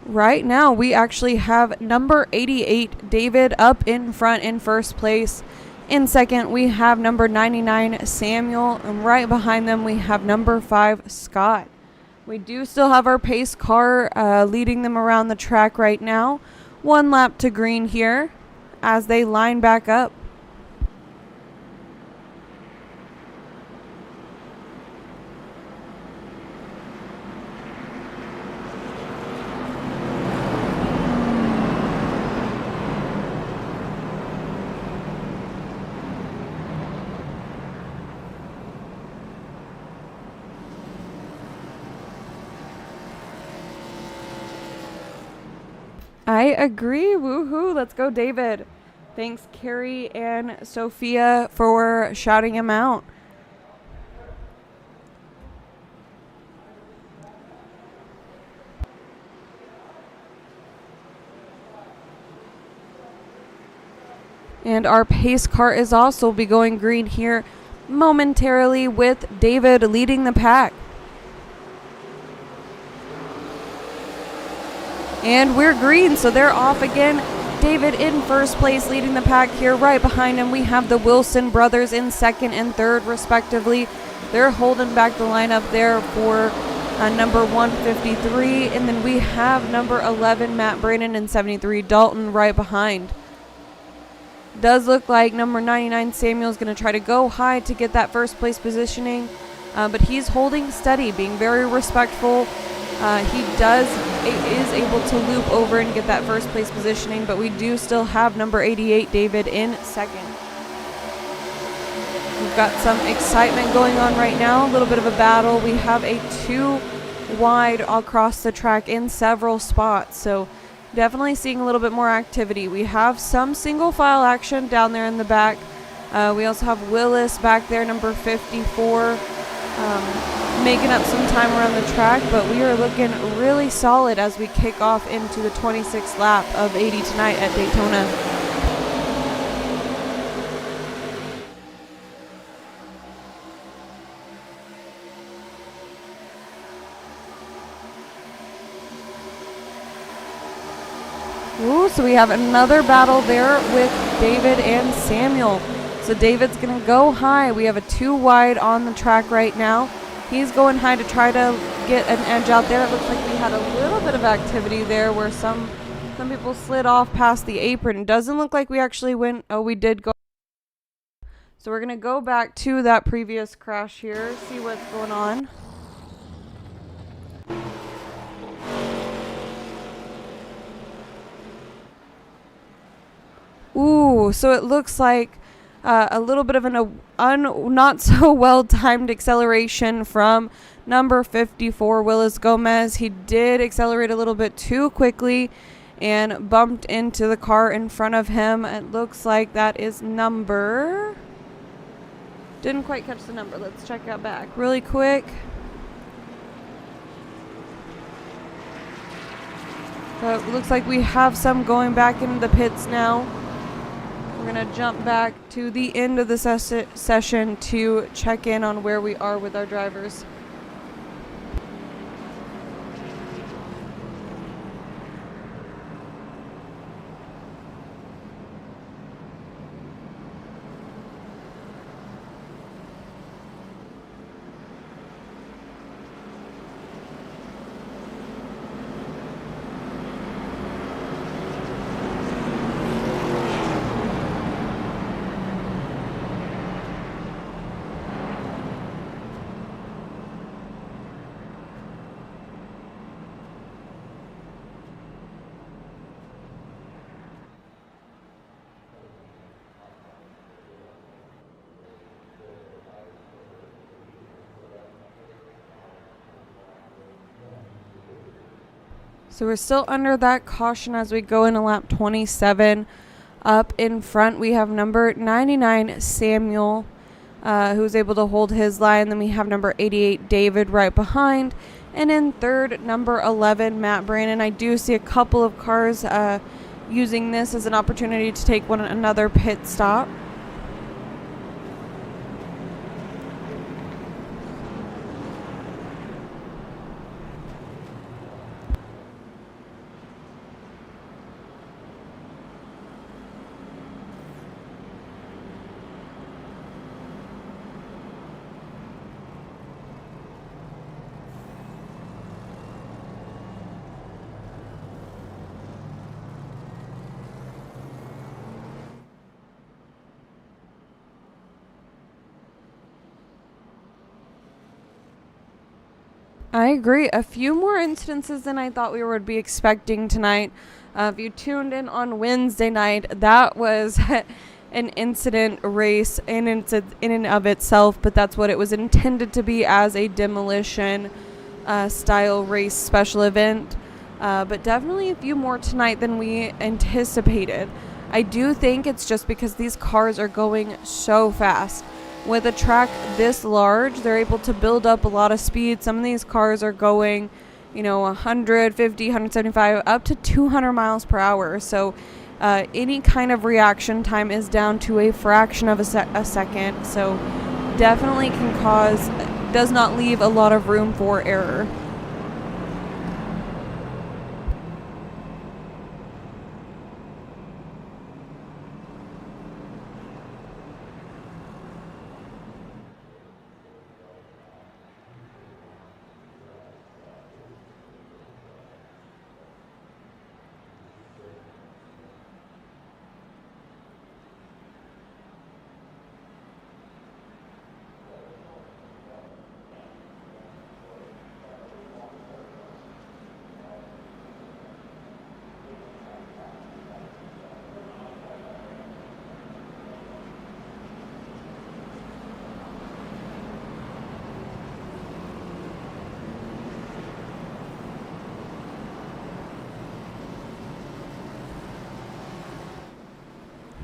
Right now we actually have number 88 David up in front in first place. In second, we have number 99, Samuel, and right behind them, we have number 5, Scott. We do still have our pace car leading them around the track right now. 1 lap to green here as they line back up. I agree. Woohoo. Let's go, David. Thanks, Carrie and Sophia, for shouting him out. And our pace car is also be going green here momentarily with David leading the pack. And we're green, so they're off again. David in first place, leading the pack here. Right behind him, we have the Wilson brothers in second and third, respectively. They're holding back the lineup there for number 153. And then we have number 11, Matt Brandon, and 73, Dalton, right behind. Does look like number 99, Samuel, is going to try to go high to get that first place positioning. But he's holding steady, being very respectful. He is able to loop over and get that first place positioning, but we do still have number 88, David, in second. We've got some excitement going on right now, a little bit of a battle. We have a 2 wide across the track in several spots, so definitely seeing a little bit more activity. We have some single file action down there in the back. We also have Willis back there, number 54. Making up some time around the track, but we are looking really solid as we kick off into the 26th lap of 80 tonight at Daytona. Ooh, so we have another battle there with David and Samuel. So David's going to go high. We have a 2 wide on the track right now. He's going high to try to get an edge out there. It looks like we had a little bit of activity there where some people slid off past the apron. It doesn't look like we actually went. Oh, we did go. So we're going to go back to that previous crash here, see what's going on. Ooh, so it looks like a little bit of an not so well timed acceleration from number 54, Willis Gomez. He did accelerate a little bit too quickly and bumped into the car in front of him. It looks like that is number... Didn't quite catch the number. Let's check that back really quick. But it looks like we have some going back into the pits now. We're going to jump back to the end of the session to check in on where we are with our drivers. So we're still under that caution as we go into lap 27. Up in front, we have number 99, Samuel, who's able to hold his line. Then we have number 88, David, right behind. And in third, number 11, Matt Brandon. I do see a couple of cars using this as an opportunity to take another pit stop. I agree. A few more instances than I thought we would be expecting tonight. If you tuned in on Wednesday night, that was an incident race in and of itself, but that's what it was intended to be, as a demolition style race special event. But definitely a few more tonight than we anticipated. I do think it's just because these cars are going so fast. With a track this large, they're able to build up a lot of speed. Some of these cars are going, 150, 175, up to 200 miles per hour. So any kind of reaction time is down to a fraction of a second. So definitely does not leave a lot of room for error.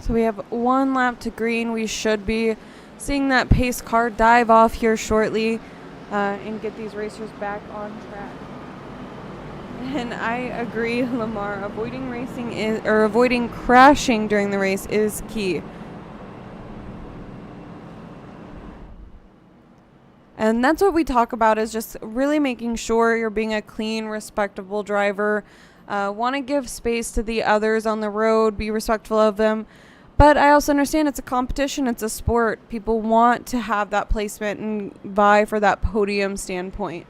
So we have one lap to green. We should be seeing that pace car dive off here shortly and get these racers back on track. And I agree, Lamar, avoiding crashing during the race is key. And that's what we talk about, is just really making sure you're being a clean, respectable driver. Want to give space to the others on the road, be respectful of them. But I also understand it's a competition, it's a sport. People want to have that placement and vie for that podium standpoint.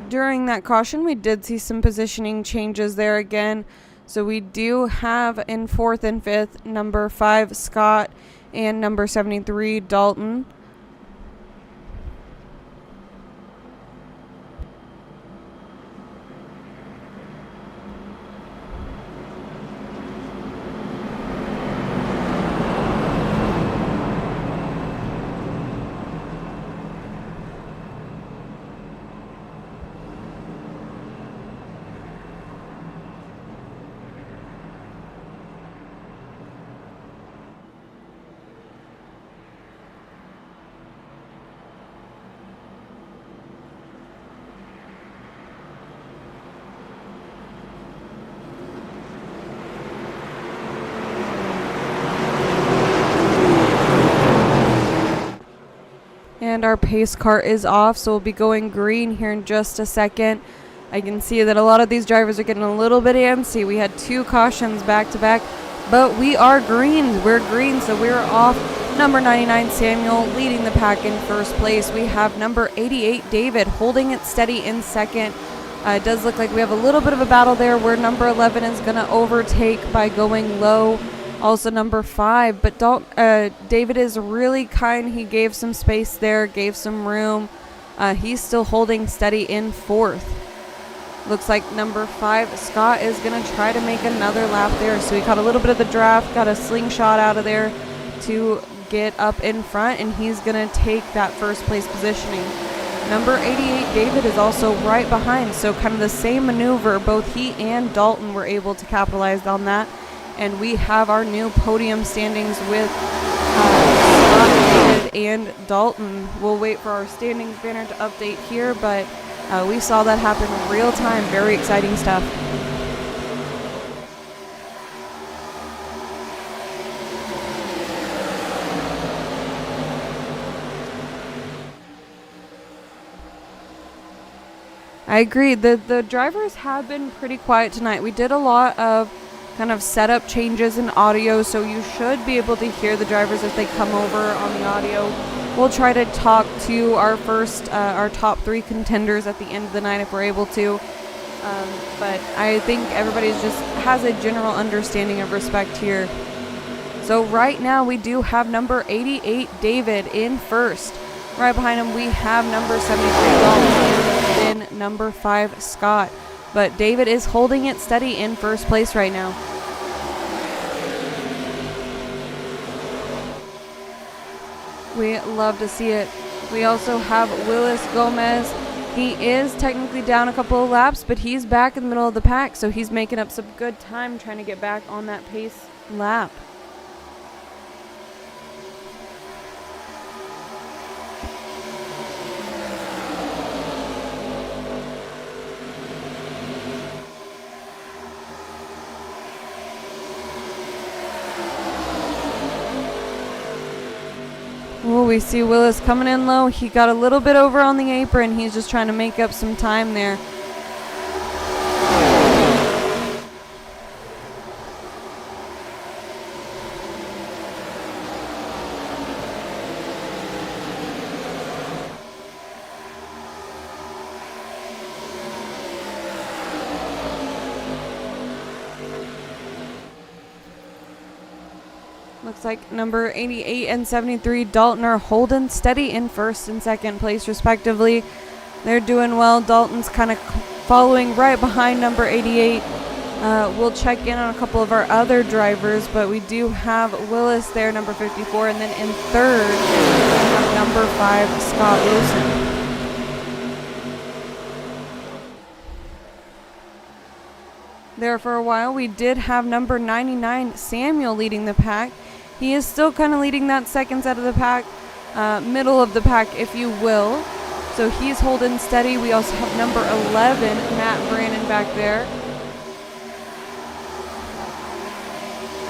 During that caution, we did see some positioning changes there again. So we do have in fourth and fifth, number 5, Scott, and number 73, Dalton. And our pace car is off, so we'll be going green here in just a second. I can see that a lot of these drivers are getting a little bit antsy. We had 2 cautions back to back, but we are green. We're green, so we're off. Number 99, Samuel, leading the pack in first place. We have number 88, David, holding it steady in second. It does look like we have a little bit of a battle there where number 11 is going to overtake by going low. Also number 5, but David is really kind. He gave some space there, gave some room. He's still holding steady in fourth. Looks like number 5, Scott, is going to try to make another lap there. So he caught a little bit of the draft, got a slingshot out of there to get up in front, and he's going to take that first place positioning. Number 88, David, is also right behind. So kind of the same maneuver. Both he and Dalton were able to capitalize on that. And we have our new podium standings with Scott, David, and Dalton. We'll wait for our standings banner to update here, but we saw that happen in real time. Very exciting stuff. I agree. The drivers have been pretty quiet tonight. We did a lot of kind of setup changes in audio, so you should be able to hear the drivers if they come over on the audio. We'll try to talk to our top 3 contenders at the end of the night if we're able to. But I think everybody just has a general understanding of respect here. So right now we do have number 88, David, in first. Right behind him we have number 73, Dalton, and then number 5, Scott. But David is holding it steady in first place right now. We love to see it. We also have Willis Gomez. He is technically down a couple of laps, but he's back in the middle of the pack, so he's making up some good time trying to get back on that pace lap. Oh, we see Willis coming in low. He got a little bit over on the apron. He's just trying to make up some time there. Looks like number 88 and 73, Dalton, are holding steady in first and second place, respectively. They're doing well. Dalton's kind of following right behind number 88. We'll check in on a couple of our other drivers, but we do have Willis there, number 54, and then in third, we have number 5, Scott Wilson. There for a while, we did have number 99, Samuel, leading the pack. He is still kind of leading that second set of the pack, middle of the pack, if you will. So he's holding steady. We also have number 11, Matt Brannon, back there,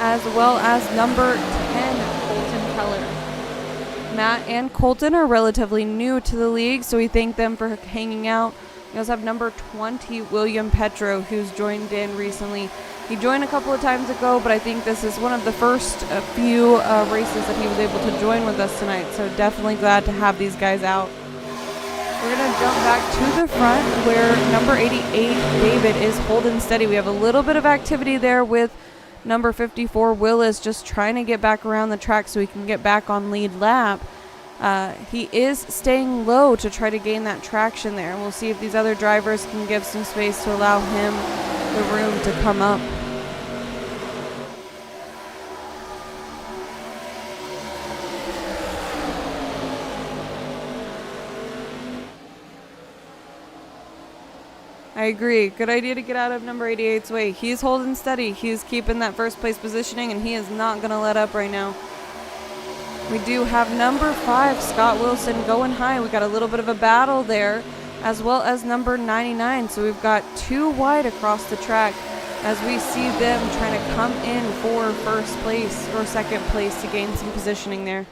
as well as number 10, Colton Keller. Matt and Colton are relatively new to the league, so we thank them for hanging out. We also have number 20, William Petro, who's joined in recently. He joined a couple of times ago, but I think this is one of the first few races that he was able to join with us tonight. So definitely glad to have these guys out. We're going to jump back to the front where number 88, David, is holding steady. We have a little bit of activity there with number 54, Willis, just trying to get back around the track so he can get back on lead lap. He is staying low to try to gain that traction there. We'll see if these other drivers can give some space to allow him the room to come up. I agree. Good idea to get out of number 88's way. He's holding steady. He's keeping that first place positioning, and he is not going to let up right now. We do have number 5, Scott Wilson, going high. We got a little bit of a battle there, as well as number 99. So we've got 2 wide across the track as we see them trying to come in for first place or second place to gain some positioning there.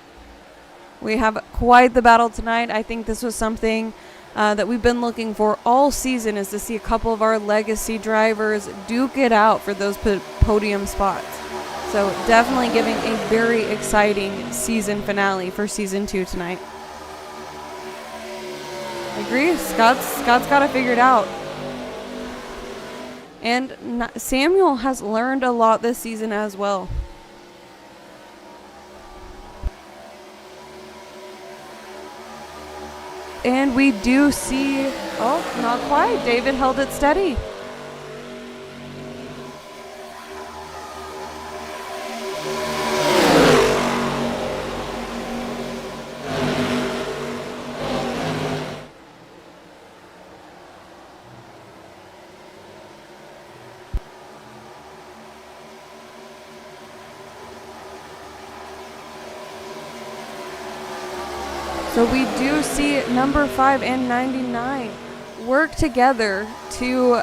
We have quite the battle tonight. I think this was something that we've been looking for all season, is to see a couple of our legacy drivers duke it out for those podium spots. So definitely giving a very exciting season finale for season 2 tonight. I agree. Scott's got it figured out. And Samuel has learned a lot this season as well. And we do see Oh, not quite. David held it steady. So we do see number 5 and 99 work together to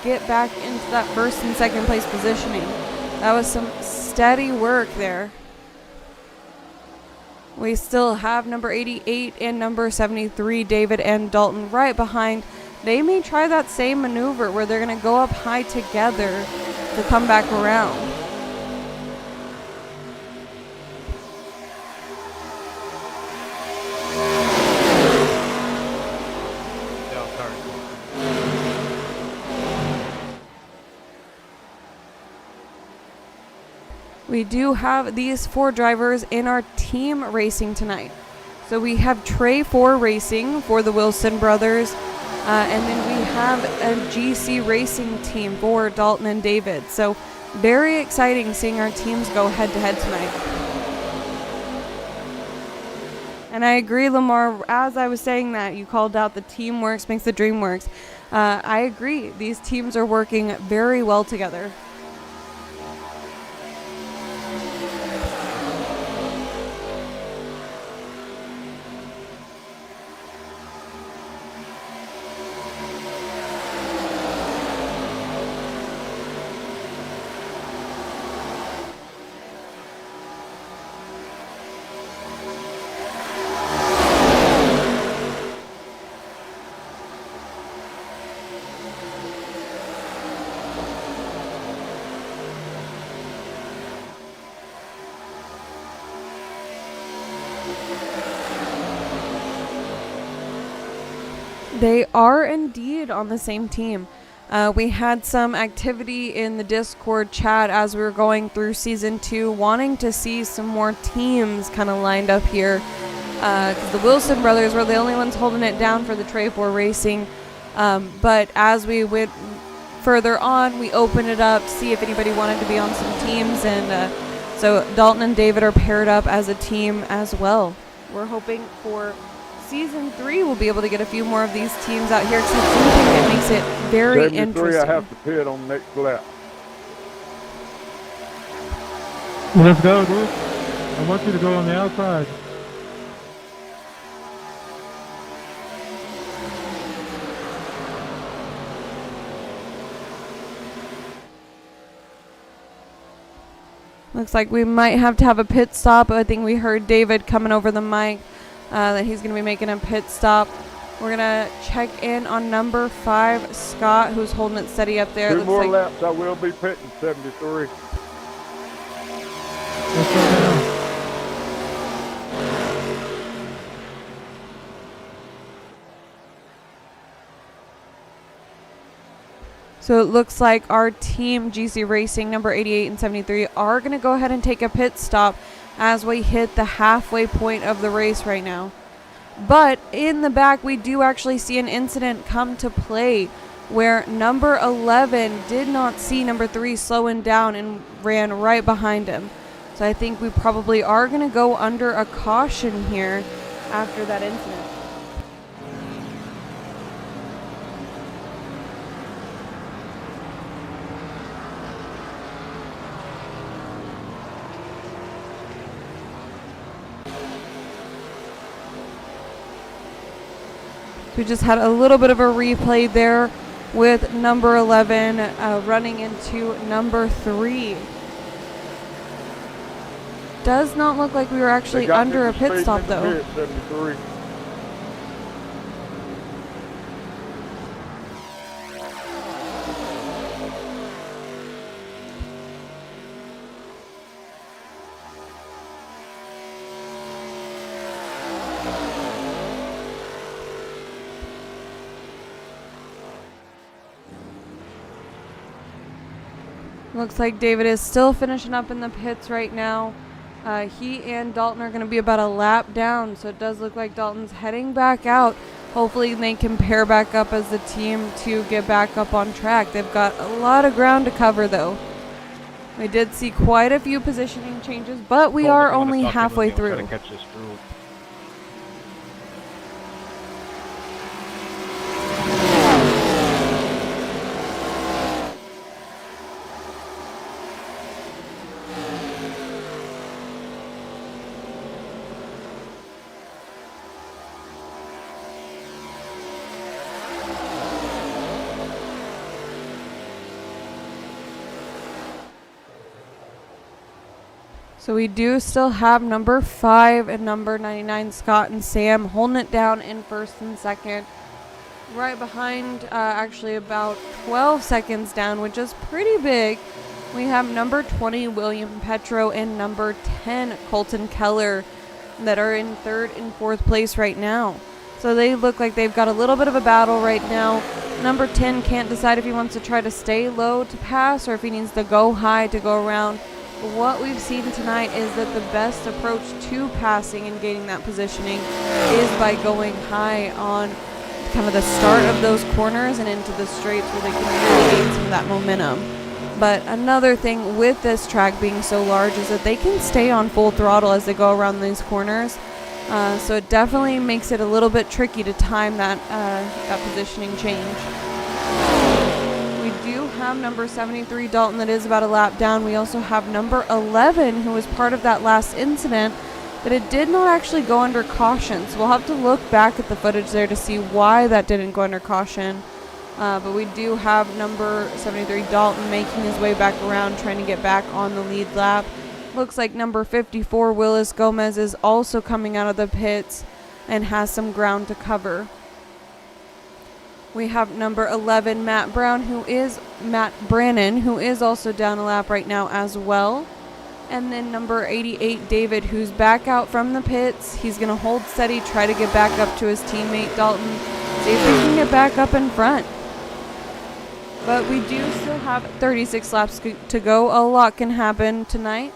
get back into that first and second place positioning. That was some steady work there. We still have number 88 and number 73, David and Dalton, right behind. They may try that same maneuver where they're going to go up high together to come back around. We do have these 4 drivers in our team racing tonight. So we have Trey 4 racing for the Wilson brothers, and then we have a GC racing team for Dalton and David. So very exciting seeing our teams go head to head tonight. And I agree, Lamar, as I was saying that, you called out the team works makes the dream works. I agree. These teams are working very well together. They are indeed on the same team. We had some activity in the Discord chat as we were going through Season 2, wanting to see some more teams kind of lined up here. Because the Wilson brothers were the only ones holding it down for the Trey 4 racing. But as we went further on, we opened it up to see if anybody wanted to be on some teams. And so Dalton and David are paired up as a team as well. We're hoping for Season 3 we'll be able to get a few more of these teams out here, because I do think it makes it very interesting. I have to pit on the next lap. Let's go, dude. I want you to go on the outside. Looks like we might have to have a pit stop. I think we heard David coming over the mic. That he's going to be making a pit stop. We're going to check in on number 5, Scott, who's holding it steady up there. 2 more laps, I will be pitting 73. Let's go down. So it looks like our team, GC Racing, number 88 and 73, are going to go ahead and take a pit stop as we hit the halfway point of the race right now. But in the back, we do actually see an incident come to play where number 11 did not see number 3 slowing down and ran right behind him. So I think we probably are going to go under a caution here after that incident. We just had a little bit of a replay there with number 11 running into number 3. Does not look like we were actually under a pit stop though. Looks like David is still finishing up in the pits right now. He and Dalton are going to be about a lap down, so it does look like Dalton's heading back out Hopefully they can pair back up as a team to get back up on track. They've got a lot of ground to cover, though. We did see quite a few positioning changes, but we are only halfway through. Try to catch this through. So we do still have number 5 and number 99, Scott and Sam, holding it down in first and second. Right behind, actually about 12 seconds down, which is pretty big. We have number 20, William Petro, and number 10, Colton Keller, that are in third and fourth place right now. So they look like they've got a little bit of a battle right now. Number 10 can't decide if he wants to try to stay low to pass or if he needs to go high to go around. What we've seen tonight is that the best approach to passing and gaining that positioning is by going high on kind of the start of those corners and into the straights where they can really gain some of that momentum. But another thing with this track being so large is that they can stay on full throttle as they go around these corners. So it definitely makes it a little bit tricky to time that positioning change. We do have number 73, Dalton, that is about a lap down. We also have number 11, who was part of that last incident, but it did not actually go under caution. So we'll have to look back at the footage there to see why that didn't go under caution. But we do have number 73, Dalton, making his way back around, trying to get back on the lead lap. Looks like number 54, Willis Gomez, is also coming out of the pits and has some ground to cover. We have number 11, Matt Brannon, who is also down a lap right now as well. And then number 88, David, who's back out from the pits. He's going to hold steady, try to get back up to his teammate Dalton, see if they can get back up in front. But we do still have 36 laps to go. A lot can happen tonight,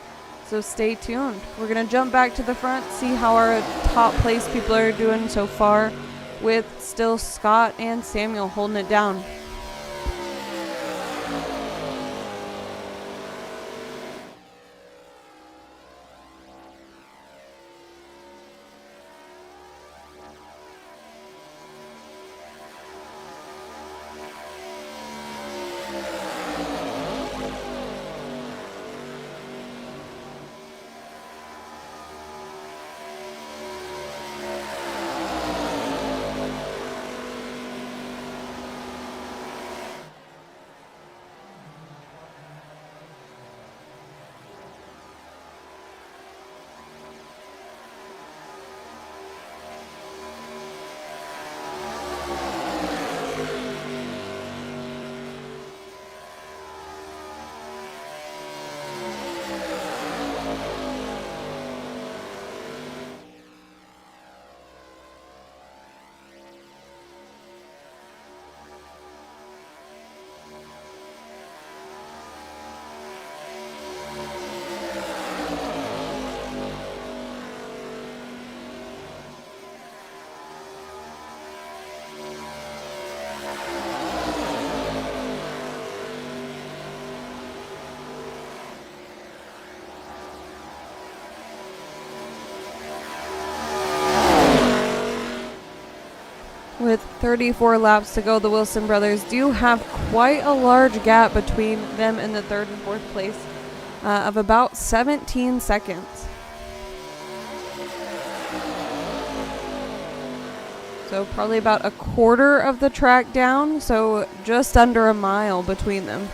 so stay tuned. We're going to jump back to the front, see how our top place people are doing so far, with still Scott and Samuel holding it down. With 34 laps to go, the Wilson brothers do have quite a large gap between them and the third and fourth place of about 17 seconds. So probably about a quarter of the track down, so just under a mile between them.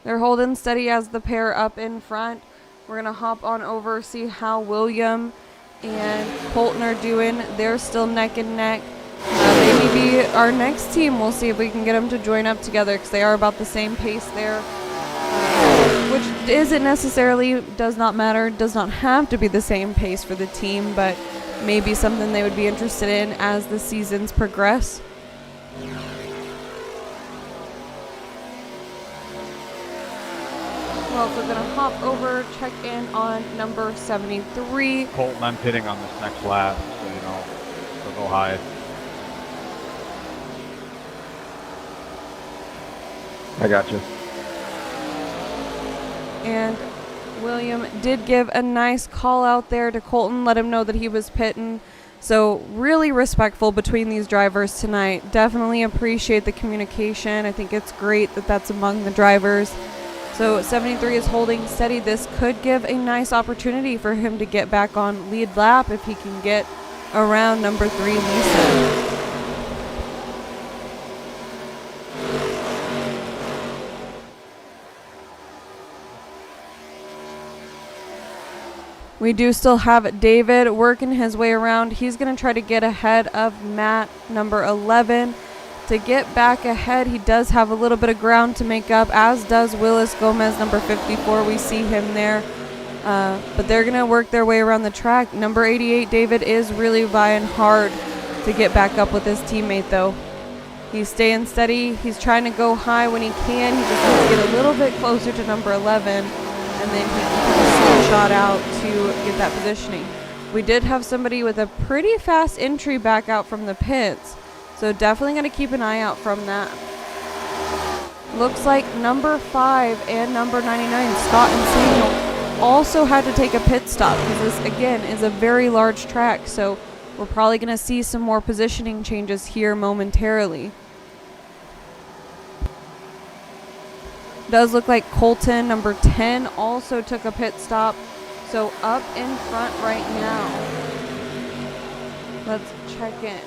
They're holding steady as the pair up in front. We're going to hop on over, see how William and Colton are doing. They're still neck and neck. They may be our next team. We'll see if we can get them to join up together because they are about the same pace there. Which isn't necessarily, does not matter, does not have to be the same pace for the team, but maybe something they would be interested in as the seasons progress. We're also going to hop over, check in on number 73. Colton, I'm pitting on this next lap, so you know, so go high. I got you. And William did give a nice call out there to Colton, let him know that he was pitting. So really respectful between these drivers tonight. Definitely appreciate the communication. I think it's great that that's among the drivers. So 73 is holding steady. This could give a nice opportunity for him to get back on lead lap if he can get around number 3, Lisa. We do still have David working his way around. He's going to try to get ahead of Matt, number 11. To get back ahead, he does have a little bit of ground to make up, as does Willis Gomez, number 54. We see him there. But they're going to work their way around the track. Number 88, David, is really vying hard to get back up with his teammate, though. He's staying steady. He's trying to go high when he can. He just needs to get a little bit closer to number 11, and then he can shot out to get that positioning. We did have somebody with a pretty fast entry back out from the pits, so definitely going to keep an eye out from that. Looks like number 5 and number 99, Scott and Samuel, also had to take a pit stop because this, again, is a very large track, so we're probably going to see some more positioning changes here momentarily. Does look like Colton, number 10, also took a pit stop. So up in front right now. Let's check in.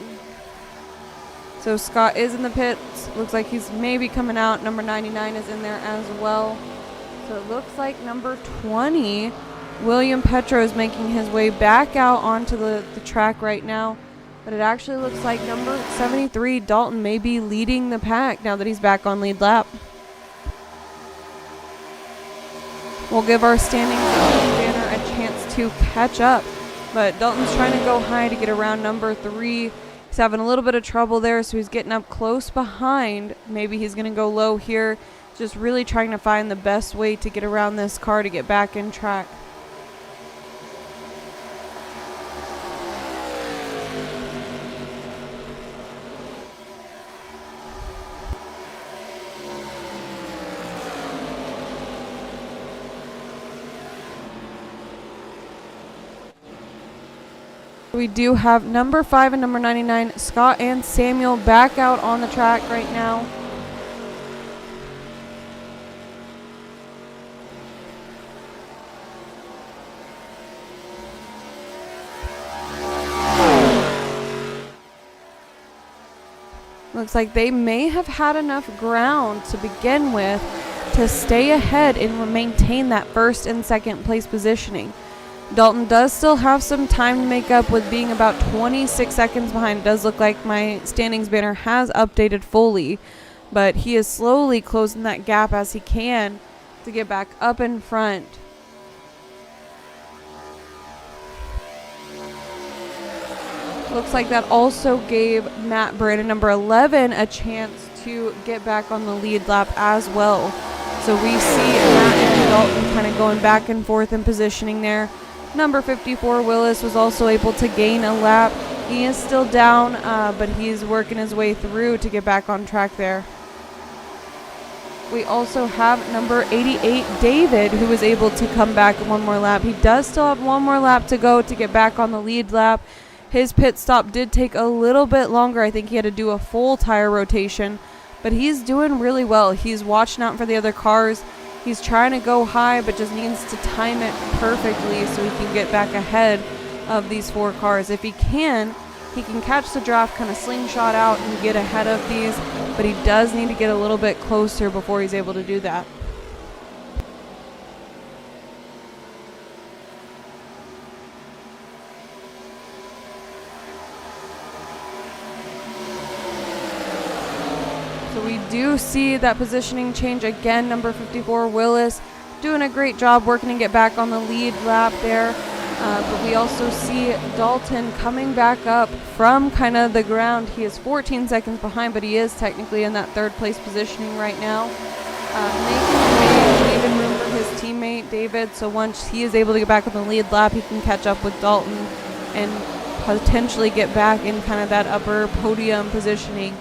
So Scott is in the pits. Looks like he's maybe coming out. Number 99 is in there as well. So it looks like number 20, William Petro, is making his way back out onto the track right now. But it actually looks like number 73, Dalton, may be leading the pack now that he's back on lead lap. We'll give our standing banner a chance to catch up. But Dalton's trying to go high to get around number 3. He's having a little bit of trouble there, so he's getting up close behind. Maybe he's going to go low here. Just really trying to find the best way to get around this car to get back in track. We do have number 5 and number 99, Scott and Samuel, back out on the track right now. Looks like they may have had enough ground to begin with to stay ahead and maintain that first and second place positioning. Dalton does still have some time to make up with being about 26 seconds behind. It does look like my standings banner has updated fully, but he is slowly closing that gap as he can to get back up in front. Looks like that also gave Matt Brandon, number 11, a chance to get back on the lead lap as well. So we see Matt and Dalton kind of going back and forth in positioning there. Number 54, Willis, was also able to gain a lap. He is still down, but he's working his way through to get back on track there. We also have number 88, David, who was able to come back one more lap. He does still have one more lap to go to get back on the lead lap. His pit stop did take a little bit longer. I think he had to do a full tire rotation, but he's doing really well. He's watching out for the other cars. He's trying to go high, but just needs to time it perfectly so he can get back ahead of these 4 cars. If he can catch the draft, kind of slingshot out and get ahead of these, but he does need to get a little bit closer before he's able to do that. So we do see that positioning change again. Number 54, Willis, doing a great job working to get back on the lead lap there. But we also see Dalton coming back up from kind of the ground. He is 14 seconds behind, but he is technically in that 3rd place positioning right now. Making way, leaving room for his David, so once he is able to get back on the lead lap, he can catch up with Dalton and potentially get back in kind of that upper podium positioning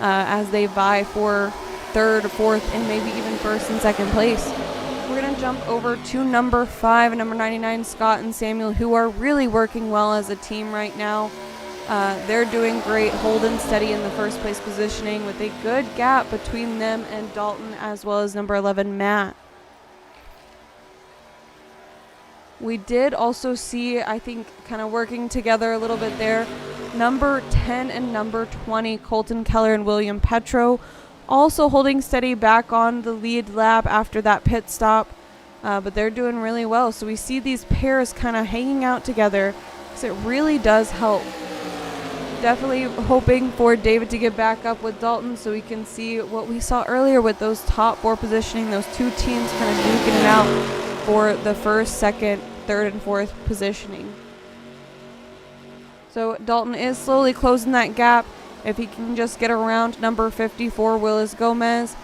as they vie for third, fourth, and maybe even first and second place. We're going to jump over to number 5 and number 99, Scott and Samuel, who are really working well as a team right now. They're doing great, holding steady in the first place positioning with a good gap between them and Dalton, as well as number 11, Matt. We did also see, I think, kind of working together a little bit there, number 10 and number 20, Colton Keller and William Petro, also holding steady back on the lead lap after that pit stop, but they're doing really well. So we see these pairs kind of hanging out together, so it really does help. Definitely hoping for David to get back up with Dalton so we can see what we saw earlier with those top 4 positioning, those two teams kind of duking it out for the first, second, third, and fourth positioning. So Dalton is slowly closing that gap. If he can just get around number 54, Willis Gomez.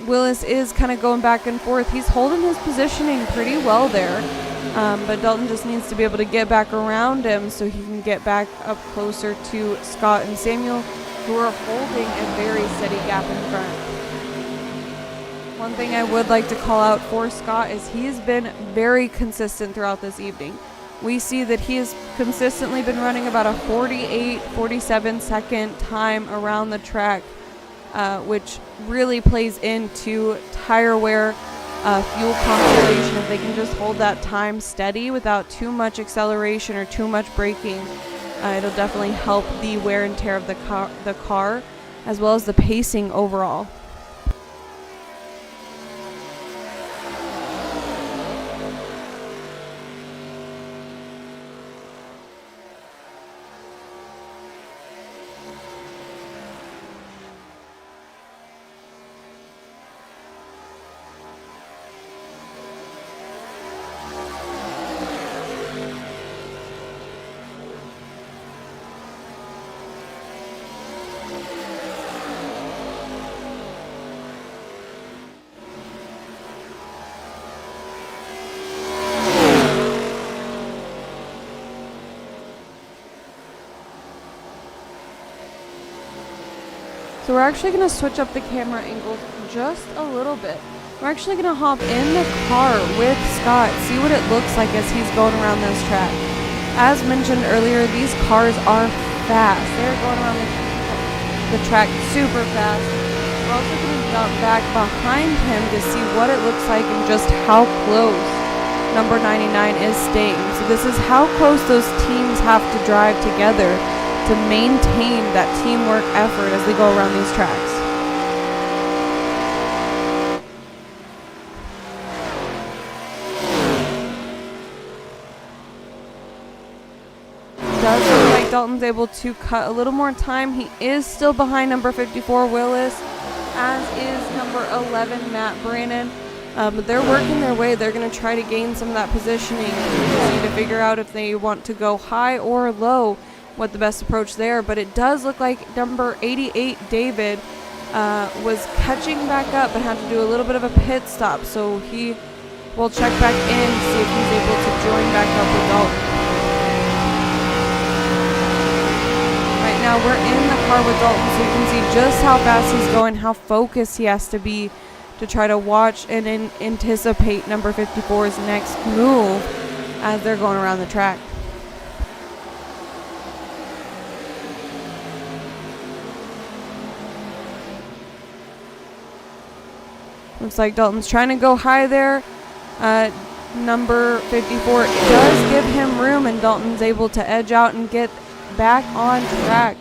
Willis is kind of going back and forth. He's holding his positioning pretty well there. But Dalton just needs to be able to get back around him so he can get back up closer to Scott and Samuel, who are holding a very steady gap in front. One thing I would like to call out for Scott is he has been very consistent throughout this evening. We see that he has consistently been running about a 47 second time around the track, which really plays into tire wear, fuel conservation. If they can just hold that time steady without too much acceleration or too much braking, it'll definitely help the wear and tear of the car, as well as the pacing overall. So we're actually going to switch up the camera angles just a little bit. We're actually going to hop in the car with Scott, see what it looks like as he's going around this track. As mentioned earlier, these cars are fast. They're going around the track super fast. We're also going to jump back behind him to see what it looks like and just how close number 99 is staying. So this is how close those teams have to drive together to maintain that teamwork effort as they go around these tracks. It does look like Dalton's able to cut a little more time. He is still behind number 54, Willis, as is number 11, Matt Brannon. But they're working their way. They're going to try to gain some of that positioning. We just need to figure out if they want to go high or low, what the best approach there. But it does look like number 88, David, was catching back up but had to do a little bit of a pit stop. So he will check back in to see if he's able to join back up with Dalton. Right now we're in the car with Dalton, so you can see just how fast he's going, how focused he has to be to try to watch and anticipate number 54's next move as they're going around the track. Looks like Dalton's trying to go high there. Number 54 does give him room, and Dalton's able to edge out and get back on track.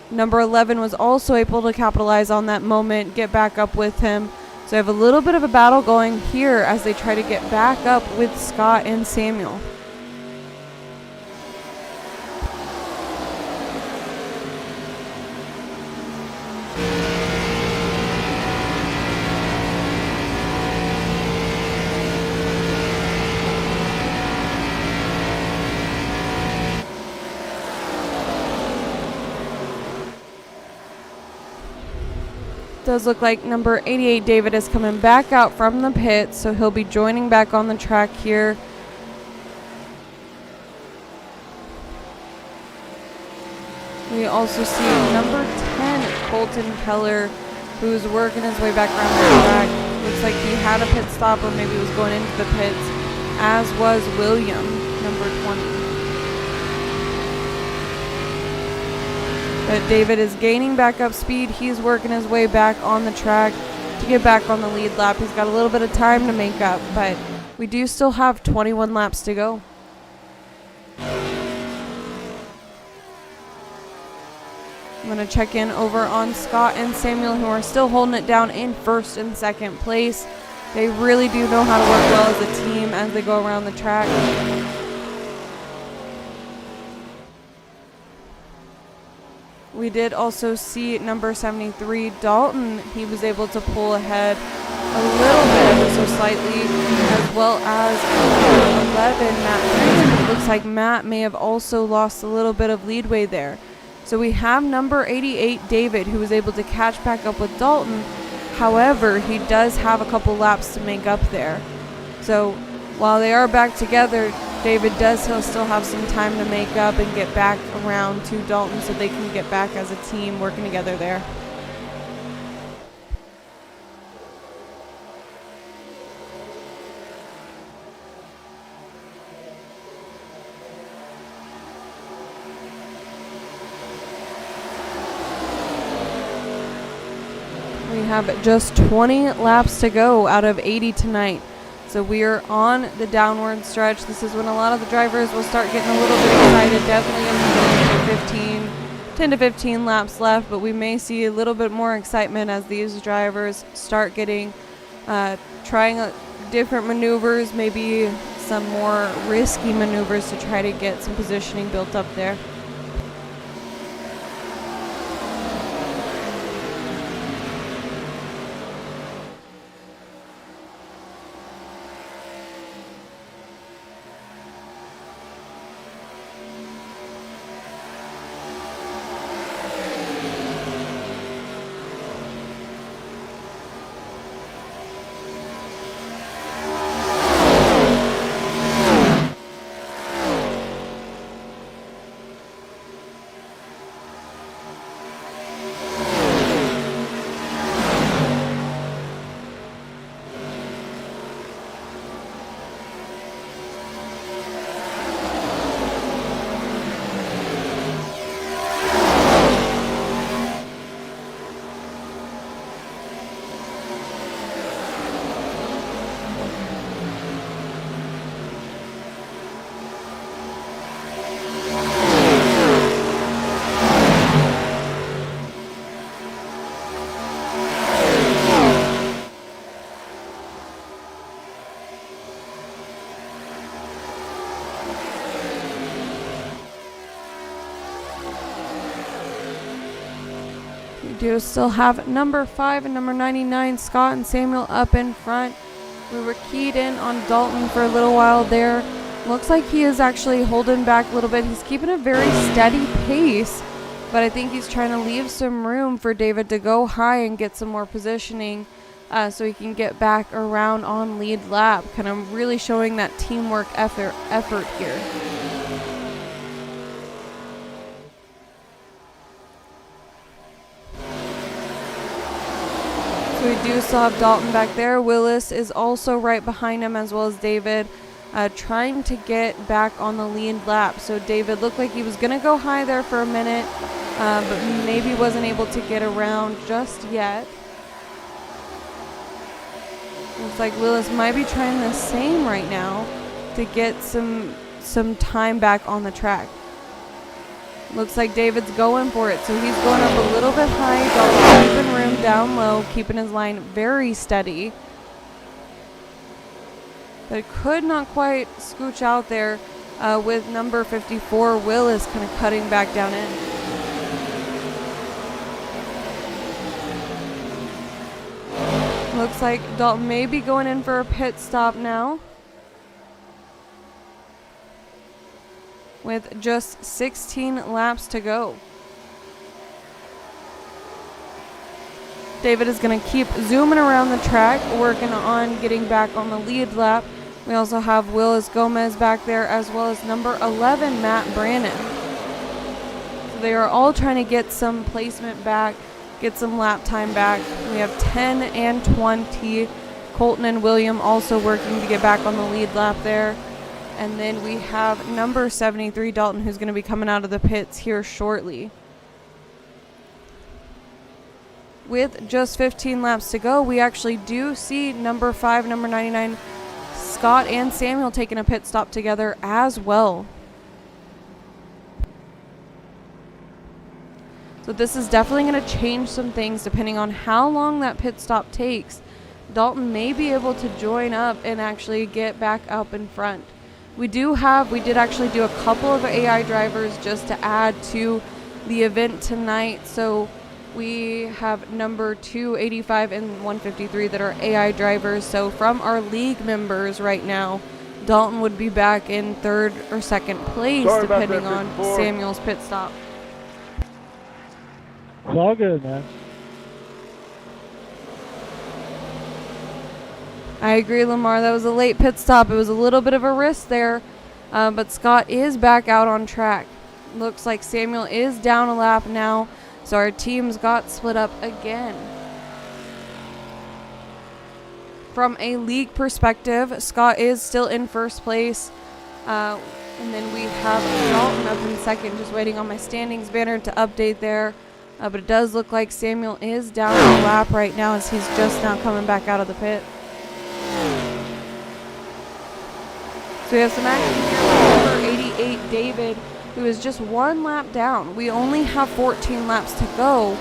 Number 11 was also able to capitalize on that moment, get back up with him. So I have a little bit of a battle going here as they try to get back up with Scott and Samuel. Does look like number 88 David is coming back out from the pit, so he'll be joining back on the track here. We also see number 10 Colton Keller, who's working his way back around the track. Looks like he had a pit stop, or maybe was going into the pits, as was William, number 20. But David is gaining back up speed. He's working his way back on the track to get back on the lead lap. He's got a little bit of time to make up, but we do still have 21 laps to go. I'm going to check in over on Scott and Samuel, who are still holding it down in first and second place. They really do know how to work well as a team as they go around the track. We did also see number 73, Dalton. He was able to pull ahead a little bit, ever so slightly, as well as 11, Matt. It looks like Matt may have also lost a little bit of leadway there. So we have number 88, David, who was able to catch back up with Dalton. However, he does have a couple laps to make up there. So while they are back together, David does still have some time to make up and get back around to Dalton so they can get back as a team working together there. We have just 20 laps to go out of 80 tonight. So we are on the downward stretch. This is when a lot of the drivers will start getting a little bit excited. Definitely in the 10 to 15 laps left, but we may see a little bit more excitement as these drivers start getting, trying different maneuvers, maybe some more risky maneuvers to try to get some positioning built up there. We do still have number 5 and number 99, Scott and Samuel, up in front. We were keyed in on Dalton for a little while there. Looks like he is actually holding back a little bit. He's keeping a very steady pace, but I think he's trying to leave some room for David to go high and get some more positioning so he can get back around on lead lap. Kind of really showing that teamwork effort here. So we do still have Dalton back there. Willis is also right behind him, as well as David, trying to get back on the lead lap. So David looked like he was going to go high there for a minute, but maybe wasn't able to get around just yet. Looks like Willis might be trying the same right now to get some time back on the track. Looks like David's going for it, so he's going up a little bit high. Dalton's keeping room down low, keeping his line very steady. But could not quite scooch out there with number 54, Willis, kind of cutting back down in. Looks like Dalton may be going in for a pit stop now, with just 16 laps to go. David is going to keep zooming around the track, working on getting back on the lead lap. We also have Willis Gomez back there, as well as number 11, Matt Brannon. So they are all trying to get some placement back, get some lap time back. We have 10 and 20. Colton and William also working to get back on the lead lap there. And then we have number 73, Dalton, who's going to be coming out of the pits here shortly. With just 15 laps to go, we actually do see number 5, number 99, Scott and Samuel taking a pit stop together as well. So this is definitely going to change some things depending on how long that pit stop takes. Dalton may be able to join up and actually get back up in front. We did actually do a couple of AI drivers just to add to the event tonight. So we have number 285 and 153 that are AI drivers. So from our league members right now, Dalton would be back in third or second place, depending on Samuel's pit stop. It's all good, man. I agree, Lamar. That was a late pit stop. It was a little bit of a risk there, but Scott is back out on track. Looks like Samuel is down a lap now, so our teams got split up again. From a league perspective, Scott is still in first place, and then we have Dalton up in second, just waiting on my standings banner to update there. But it does look like Samuel is down a lap right now, as he's just now coming back out of the pit. So we have some action here with number 88, David, who is just one lap down. We only have 14 laps to go,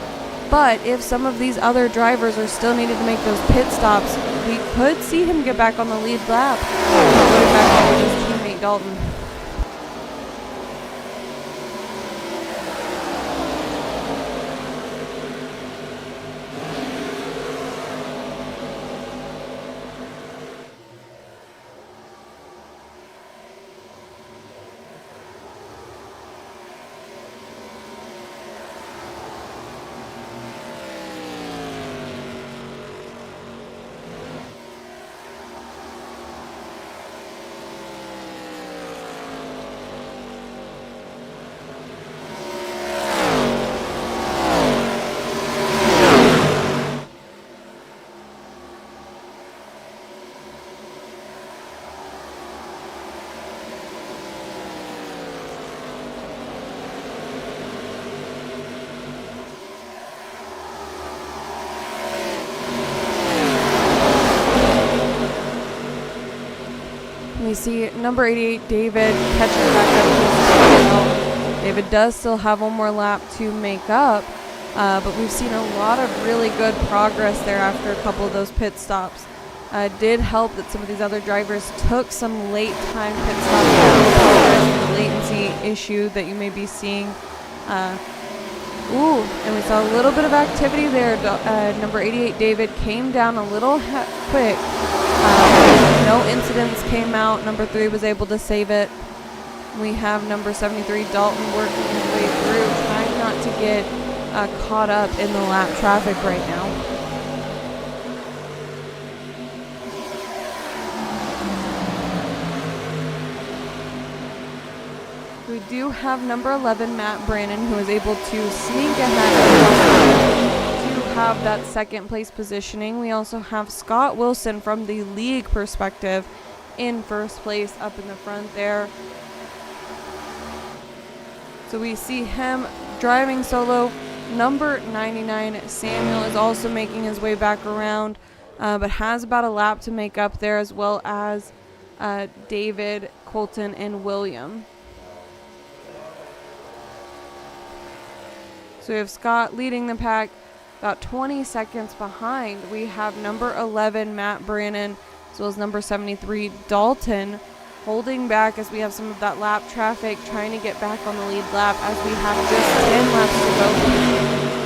but if some of these other drivers are still needed to make those pit stops, we could see him get back on the lead lap, going back with his teammate Dalton. We see number 88, David, catching back up. David does still have one more lap to make up, but we've seen a lot of really good progress there after a couple of those pit stops. It did help that some of these other drivers took some late time pit stops, the latency issue that you may be seeing. And we saw a little bit of activity there. Number 88, David, came down a little quick. No incidents came out. Number 3 was able to save it. We have number 73, Dalton, working his way through, trying not to get caught up in the lap traffic right now. We do have number 11, Matt Brannon, who is able to sneak ahead to have that second place positioning. We also have Scott Wilson from the league perspective in first place up in the front there. So we see him driving solo. Number 99, Samuel, is also making his way back around, but has about a lap to make up there, as well as David, Colton, and William. So we have Scott leading the pack, about 20 seconds behind. We have number 11, Matt Brannon, as well as number 73, Dalton, holding back as we have some of that lap traffic, trying to get back on the lead lap as we have just 10 laps to go.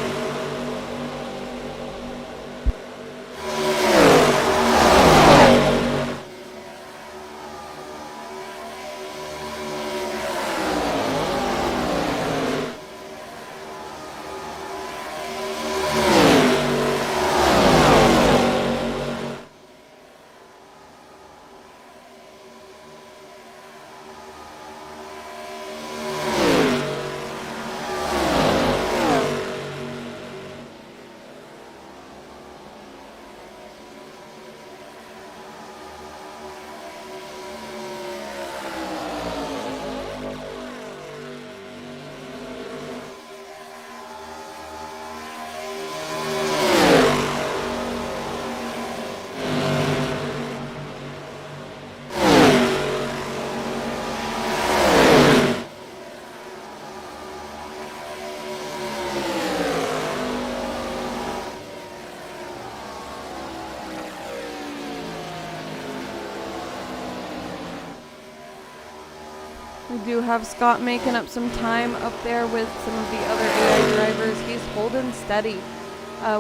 We do have Scott making up some time up there with some of the other AI drivers. He's holding steady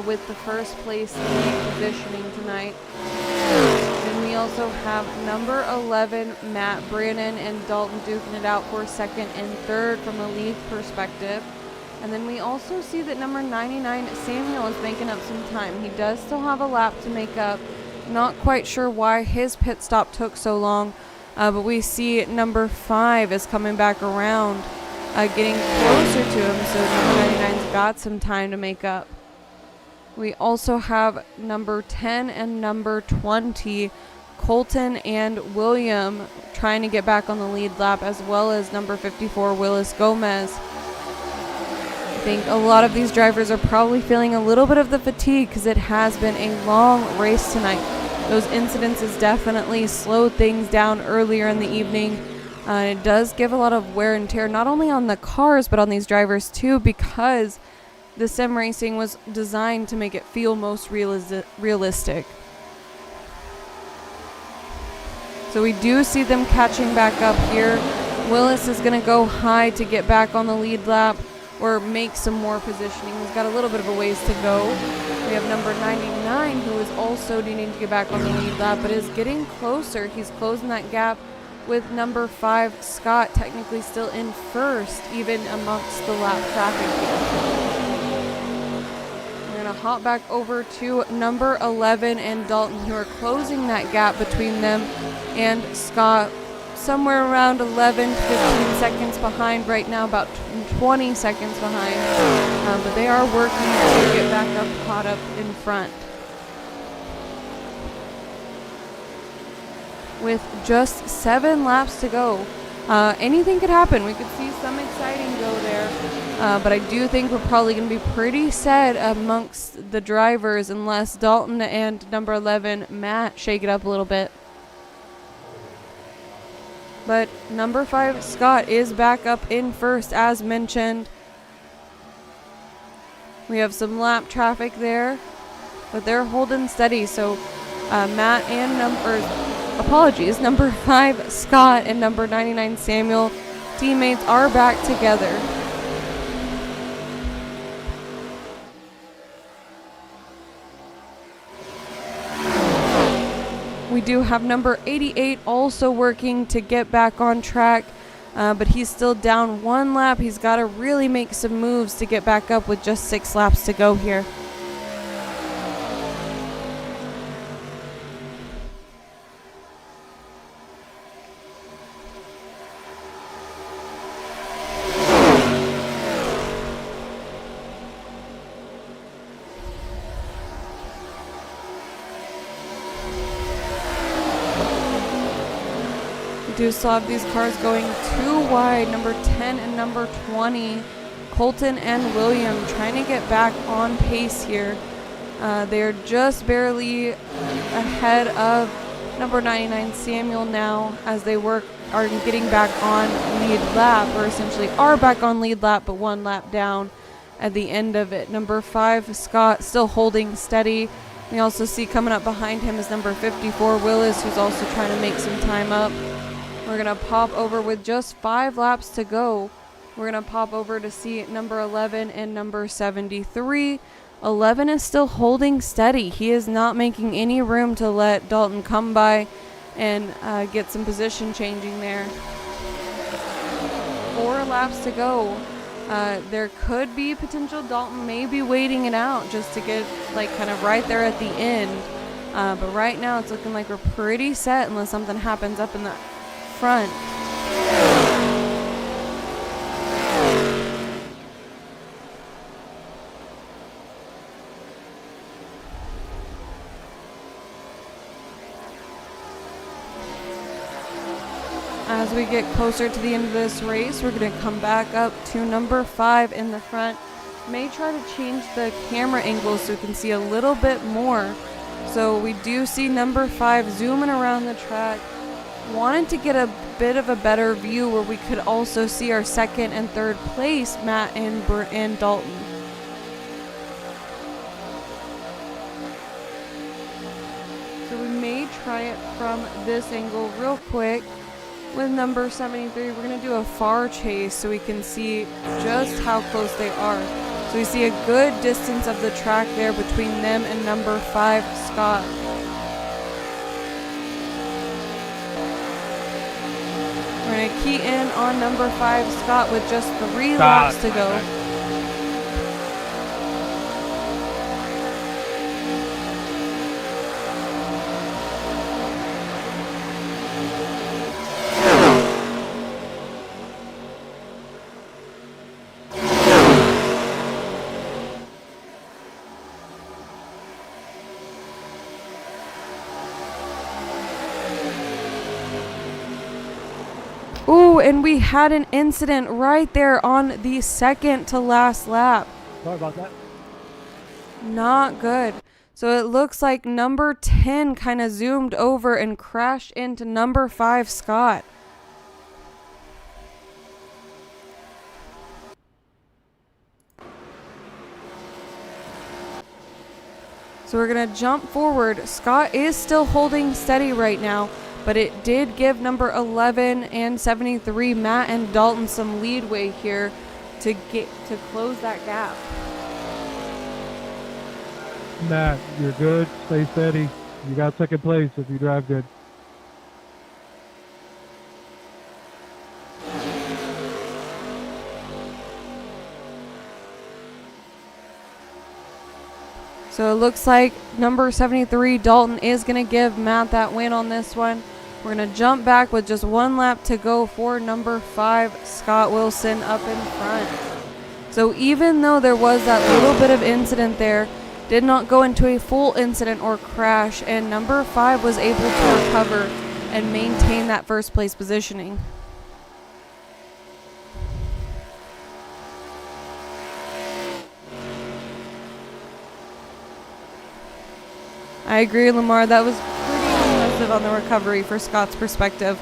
with the first place lead positioning tonight. And we also have number 11, Matt Brannon, and Dalton duking it out for second and third from a lead perspective. And then we also see that number 99, Samuel, is making up some time. He does still have a lap to make up. Not quite sure why his pit stop took so long. But we see number 5 is coming back around, getting closer to him, so number 99's got some time to make up. We also have number 10 and number 20, Colton and William, trying to get back on the lead lap, as well as number 54, Willis Gomez. I think a lot of these drivers are probably feeling a little bit of the fatigue because it has been a long race tonight. Those incidences definitely slowed things down earlier in the evening. It does give a lot of wear and tear, not only on the cars, but on these drivers too, because the sim racing was designed to make it feel most realistic. So we do see them catching back up here. Willis is going to go high to get back on the lead lap or make some more positioning. He's got a little bit of a ways to go. We have number 99, who is also needing to get back on the lead lap, but is getting closer. He's closing that gap with number 5, Scott, technically still in first, even amongst the lap traffic here. We're going to hop back over to number 11 and Dalton, who are closing that gap between them and Scott, somewhere around 11 to 15 seconds behind right now, about 20 seconds behind, but they are working to get back up, caught up in front. With just 7 laps to go, anything could happen. We could see some exciting go there, but I do think we're probably going to be pretty set amongst the drivers unless Dalton and number 11, Matt, shake it up a little bit. But number 5, Scott, is back up in first, as mentioned. We have some lap traffic there, but they're holding steady. So Matt and number 5, Scott, and number 99, Samuel, teammates, are back together. We do have number 88 also working to get back on track, but he's still down 1 lap. He's got to really make some moves to get back up with just 6 laps to go here. Do still have these cars going too wide. Number 10 and number 20, Colton and William, trying to get back on pace here. They're just barely ahead of number 99, Samuel, now, as they are getting back on lead lap, or essentially are back on lead lap, but 1 lap down at the end of it. Number 5, Scott, still holding steady. We also see coming up behind him is number 54, Willis, who's also trying to make some time up. We're going to pop over with just 5 laps to go. We're going to pop over to see number 11 and number 73. 11 is still holding steady. He is not making any room to let Dalton come by and get some position changing there. 4 laps to go. There could be potential Dalton may be waiting it out just to get kind of right there at the end. But right now it's looking like we're pretty set unless something happens up in the front. As we get closer to the end of this race, we're going to come back up to number 5 in the front. May try to change the camera angle so we can see a little bit more. So we do see number 5 zooming around the track. Wanted to get a bit of a better view where we could also see our second and third place, Matt and Dalton. So we may try it from this angle real quick. with number 73. We're going to do a far chase so we can see just how close they are. So we see a good distance of the track there between them and number 5, Scott. We're going to key in on number 5, Scott, with just 3 laps to go. Ooh, and we had an incident right there on the second to last lap. Sorry about that. Not good. So it looks like number 10 kind of zoomed over and crashed into number 5, Scott. So we're going to jump forward. Scott is still holding steady right now, but it did give number 11 and 73, Matt and Dalton, some leadway here to close that gap. Matt, you're good. Stay steady. You got second place if you drive good. So it looks like number 73, Dalton, is going to give Matt that win on this one. We're going to jump back with just 1 lap to go for number 5, Scott Wilson, up in front. So even though there was that little bit of incident there, did not go into a full incident or crash, and number 5 was able to recover and maintain that first place positioning. I agree, Lamar. That was pretty impressive on the recovery for Scott's perspective.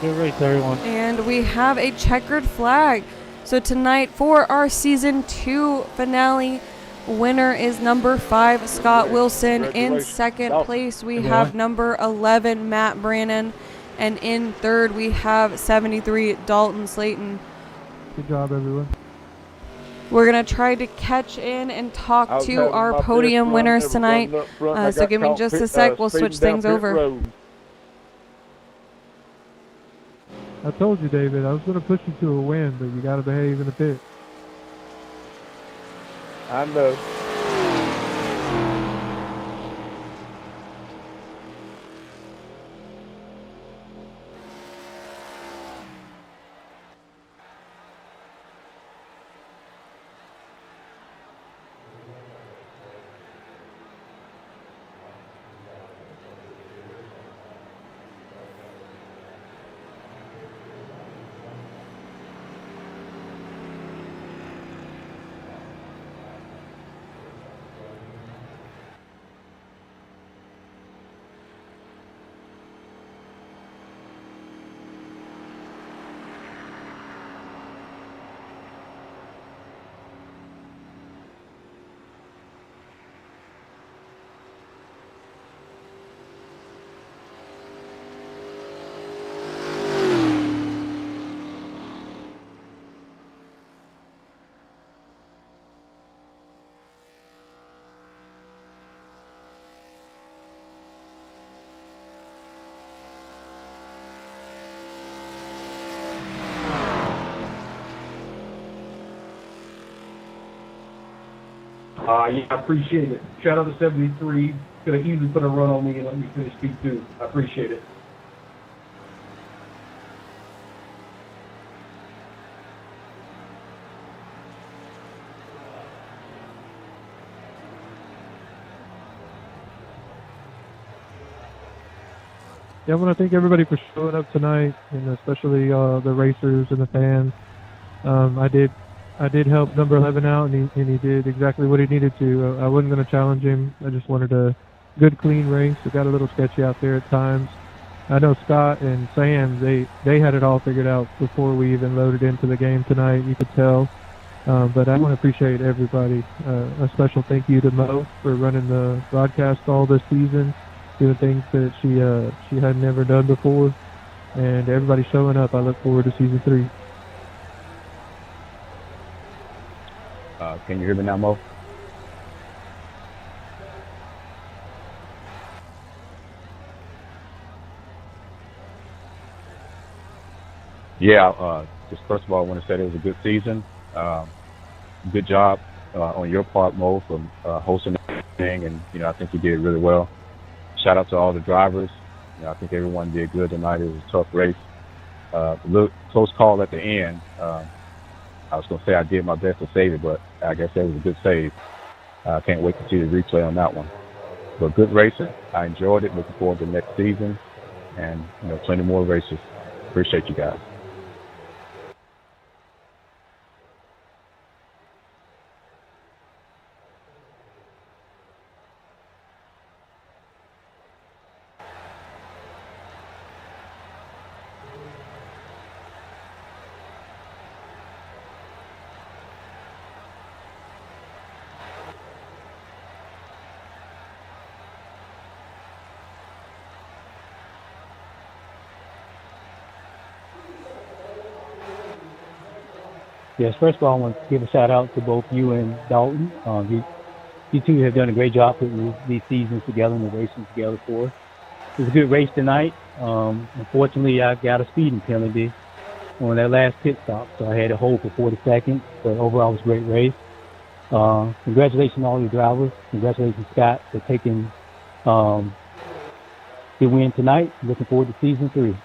Good race, everyone. And we have a checkered flag. So tonight for our Season 2 finale, winner is number 5, Scott Wilson. In second place, we have number 11, Matt Brannon. And in third, we have 73, Dalton Slayton. Good job, everyone. We're going to try to catch in and talk to our podium winners tonight. So give me just a sec. We'll switch things over. I told you, David, I was going to push you to a win, but you got to behave in the pit. I know. Yeah, I appreciate it. Shout out to 73. Could have easily put a run on me and let me finish P2. I appreciate it. Yeah, I want to thank everybody for showing up tonight, and especially the racers and the fans. I did help number 11 out, and he did exactly what he needed to. I wasn't going to challenge him. I just wanted a good, clean race. It got a little sketchy out there at times. I know Scott and Sam, they had it all figured out before we even loaded into the game tonight. You could tell. But I want to appreciate everybody. A special thank you to Mo for running the broadcast all this season, doing things that she had never done before, and everybody showing up. I look forward to season 3. Can you hear me now, Mo? Yeah, just first of all, I want to say it was a good season. Good job on your part, Mo, for hosting everything, and I think you did really well. Shout out to all the drivers. I think everyone did good tonight. It was a tough race. A little close call at the end. I was going to say I did my best to save it, but I guess that was a good save. I can't wait to see the replay on that one. But good racing. I enjoyed it. Looking forward to next season, and plenty more races. Appreciate you guys. Yes, first of all, I want to give a shout out to both you and Dalton. You two have done a great job putting these seasons together and the races together for us. It was a good race tonight. Unfortunately, I got a speeding penalty on that last pit stop, so I had to hold for 40 seconds. But overall, it was a great race. Congratulations to all your drivers. Congratulations, Scott, for taking the win tonight. Looking forward to season 3.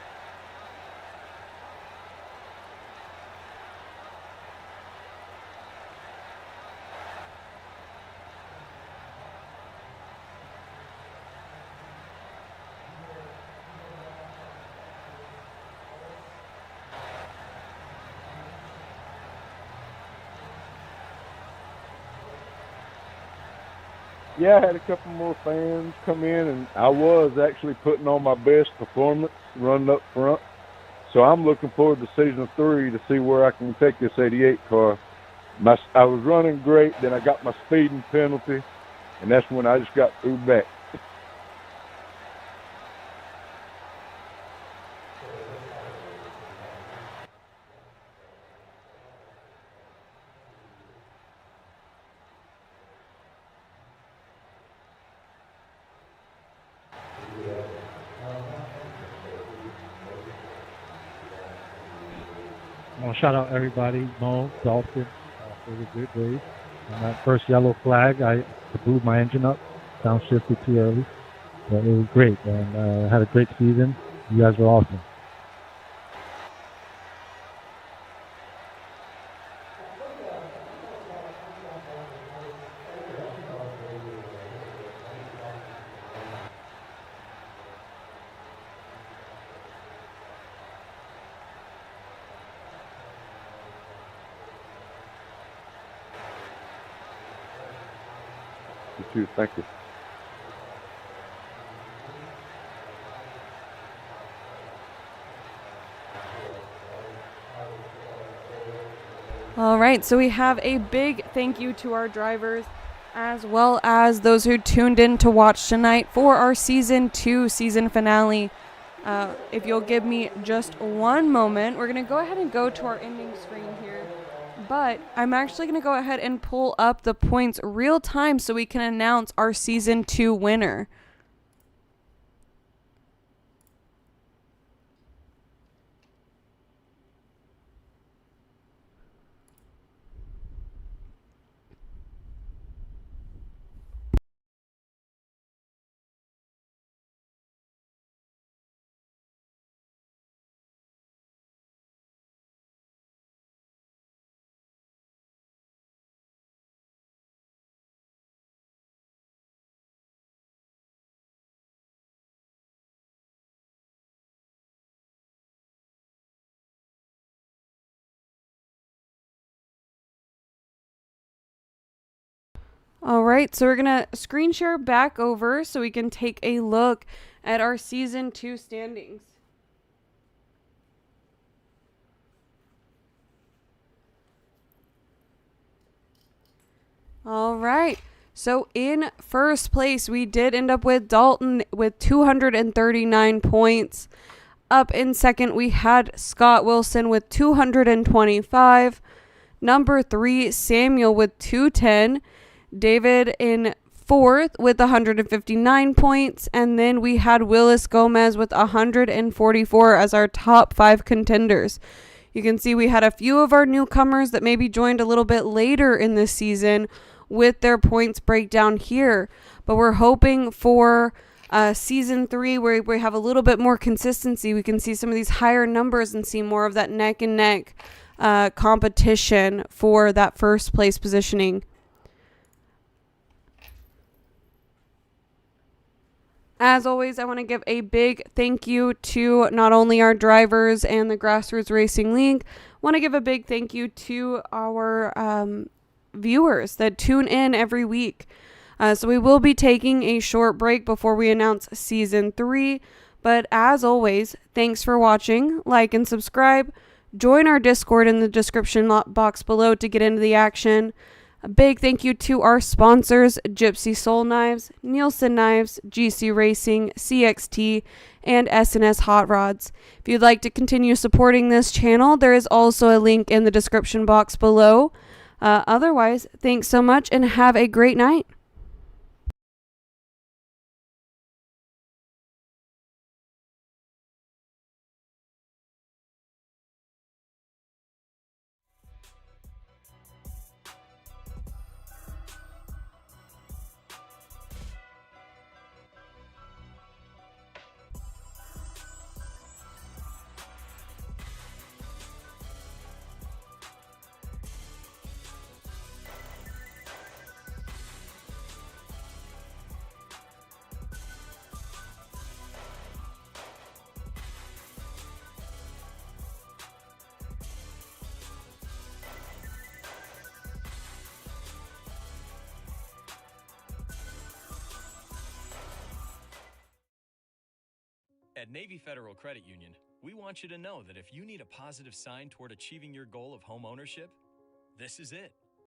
Yeah, I had a couple more fans come in, and I was actually putting on my best performance running up front. So I'm looking forward to season 3 to see where I can take this 88 car. I was running great, then I got my speeding penalty, and that's when I just got threw back. I want to shout out everybody, Mo, Dalton, for the good race. On that first yellow flag, I blew my engine up, downshifted too early. But it was great, and had a great season. You guys were awesome. You too. Thank you. All right, so we have a big thank you to our drivers as well as those who tuned in to watch tonight for our Season 2 season finale. If you'll give me just one moment, we're going to go ahead and go to our ending screen here. But I'm actually going to go ahead and pull up the points real time so we can announce our Season 2 winner. All right, so we're going to screen share back over so we can take a look at our Season 2 standings. All right, so in first place, we did end up with Dalton with 239 points. Up in second, we had Scott Wilson with 225. Number 3, Samuel with 210. David in fourth with 159 points. And then we had Willis Gomez with 144 as our top 5 contenders. You can see we had a few of our newcomers that maybe joined a little bit later in this season with their points breakdown here. But we're hoping for Season 3 where we have a little bit more consistency. We can see some of these higher numbers and see more of that neck and neck competition for that first place positioning. As always, I want to give a big thank you to not only our drivers and the Grassroots Racing League, I want to give a big thank you to our viewers that tune in every week. So we will be taking a short break before we announce Season 3. But as always, thanks for watching. Like and subscribe. Join our Discord in the description box below to get into the action. A big thank you to our sponsors, Gypsy Soul Knives, Nielsen Knives, GC Racing, CXT, and S&S Hot Rods. If you'd like to continue supporting this channel, there is also a link in the description box below. Otherwise, thanks so much and have a great night. At Navy Federal Credit Union, we want you to know that if you need a positive sign toward achieving your goal of home ownership, this is it.